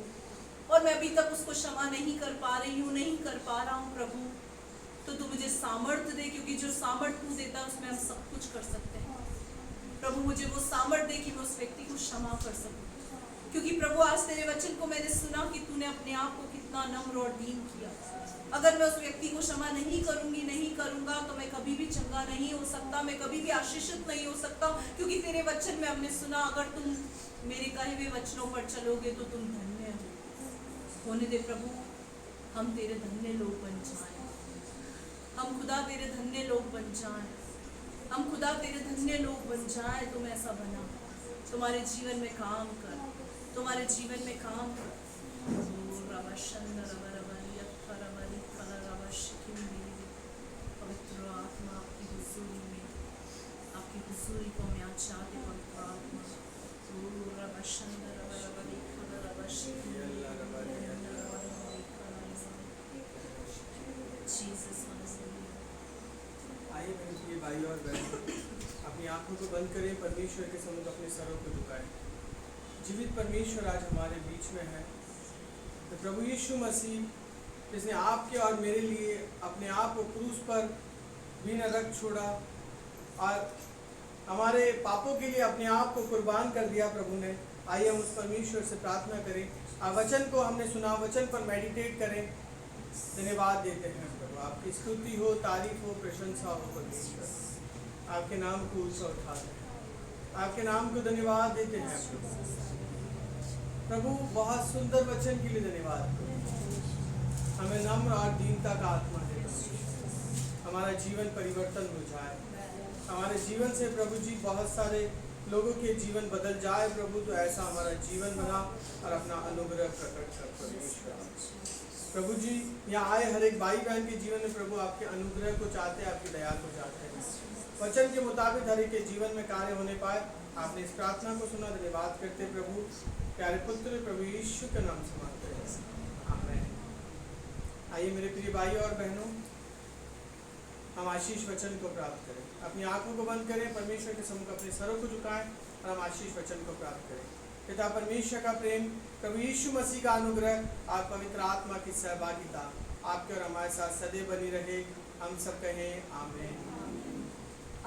और मैं अभी तक उसको क्षमा नहीं कर पा रही हूँ, नहीं कर पा रहा हूँ प्रभु, तो तू मुझे सामर्थ्य दे, क्योंकि जो सामर्थ्य तू देता है उसमें हम सब कुछ कर सकते हैं। प्रभु मुझे वो सामर्थ्य दे कि मैं उस व्यक्ति को क्षमा कर सकूं, क्योंकि प्रभु आज तेरे वचन को मैंने सुना कि तूने अपने आप को कितना नम्र और दीन किया। अगर मैं उस व्यक्ति को क्षमा नहीं करूंगी, नहीं करूंगा, तो मैं कभी भी चंगा नहीं हो सकता, मैं कभी भी आशीषित नहीं हो सकता, क्योंकि तेरे वचन में हमने सुना अगर तुम मेरे कहे हुए वचनों पर चलोगे तो तुम धन्य हो। होने दे प्रभु, हम तेरे धन्य लोग बन जाएं, हम खुदा तेरे धन्य लोग बन जाएं, हम खुदा तेरे धन्य लोग बन जाएं। तुम ऐसा बना, तुम्हारे जीवन में काम कर, तुम्हारे जीवन में काम कर। पवित्र आत्मा आपकी हुजूरी में, आपकी हुजूरी को मैं आज चाहती हूँ। पवित्र आत्मा आइए मेरे प्रिय भाई और बहन, अपनी आंखों को बंद करें, परमेश्वर के सम्मुख अपने सरों को झुकाएं। जीवित परमेश्वर आज हमारे बीच में है। तो प्रभु यीशु मसीह जिसने आपके और मेरे लिए अपने आप को क्रूस पर बिना रक्त छोड़ा और हमारे पापों के लिए अपने आप को कुर्बान कर दिया प्रभु ने, आइए हम उस परमेश्वर से प्रार्थना करें। वचन को हमने सुना, वचन पर मेडिटेट करें, धन्यवाद देते हैं प्रभु। आपकी स्तुति हो, तारीफ हो, प्रशंसा हो परमेश्वर। आपके नाम को ऊंचा उठाते हैं, आपके नाम को धन्यवाद देते हैं प्रभु। बहुत सुंदर वचन के लिए धन्यवाद प्रभु। हमें नम्र और दीनता का आत्मा दे, हमारा जीवन परिवर्तन हो जाए, हमारे जीवन से प्रभु जी बहुत सारे लोगों के जीवन बदल जाए प्रभु। तो ऐसा हमारा जीवन बना और अपना अनुग्रह प्रकट कर परमेश्वर। प्रभु जी यहाँ आए हर एक भाई बहन के जीवन में प्रभु आपके अनुग्रह को चाहते हैं, आपकी दया को चाहते हैं। वचन के मुताबिक हर एक के जीवन में कार्य होने पाए। आपने इस प्रार्थना को सुना, धन्यवाद करते प्रभु। प्यारे पुत्र प्रभु यीशु के नाम से मांगते हैं, आमीन। आइए मेरे प्रिय भाई और बहनों, हम आशीष वचन को प्राप्त करें। अपनी आंखों को बंद करें, परमेश्वर के सम्मुख अपने सरों को झुकाएं और हम आशीष वचन को प्राप्त करें। पिता परमेश्वर का प्रेम, प्रभु यीशु मसीह का अनुग्रह और पवित्र आत्मा की सहभागिता आपके और हमारे साथ सदैव बनी रहे। हम सब कहें आमीन।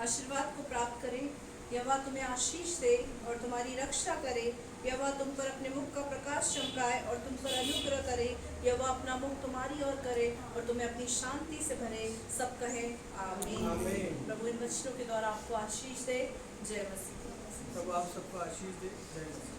आशीर्वाद को प्राप्त करें। यहोवा तुम्हें आशीष दे और तुम्हारी रक्षा करे। यहोवा तुम पर अपने मुख का प्रकाश चमकाए और तुम पर अनुग्रह करे। यहोवा अपना मुख तुम्हारी ओर करे और तुम्हें अपनी शांति से भरे। सब कहे आमीन। आमीन। प्रभु इन वचनों के द्वारा आपको आशीष दे। जय मसीह। प्रभु आप सबको आशीष दे। जय मसीह।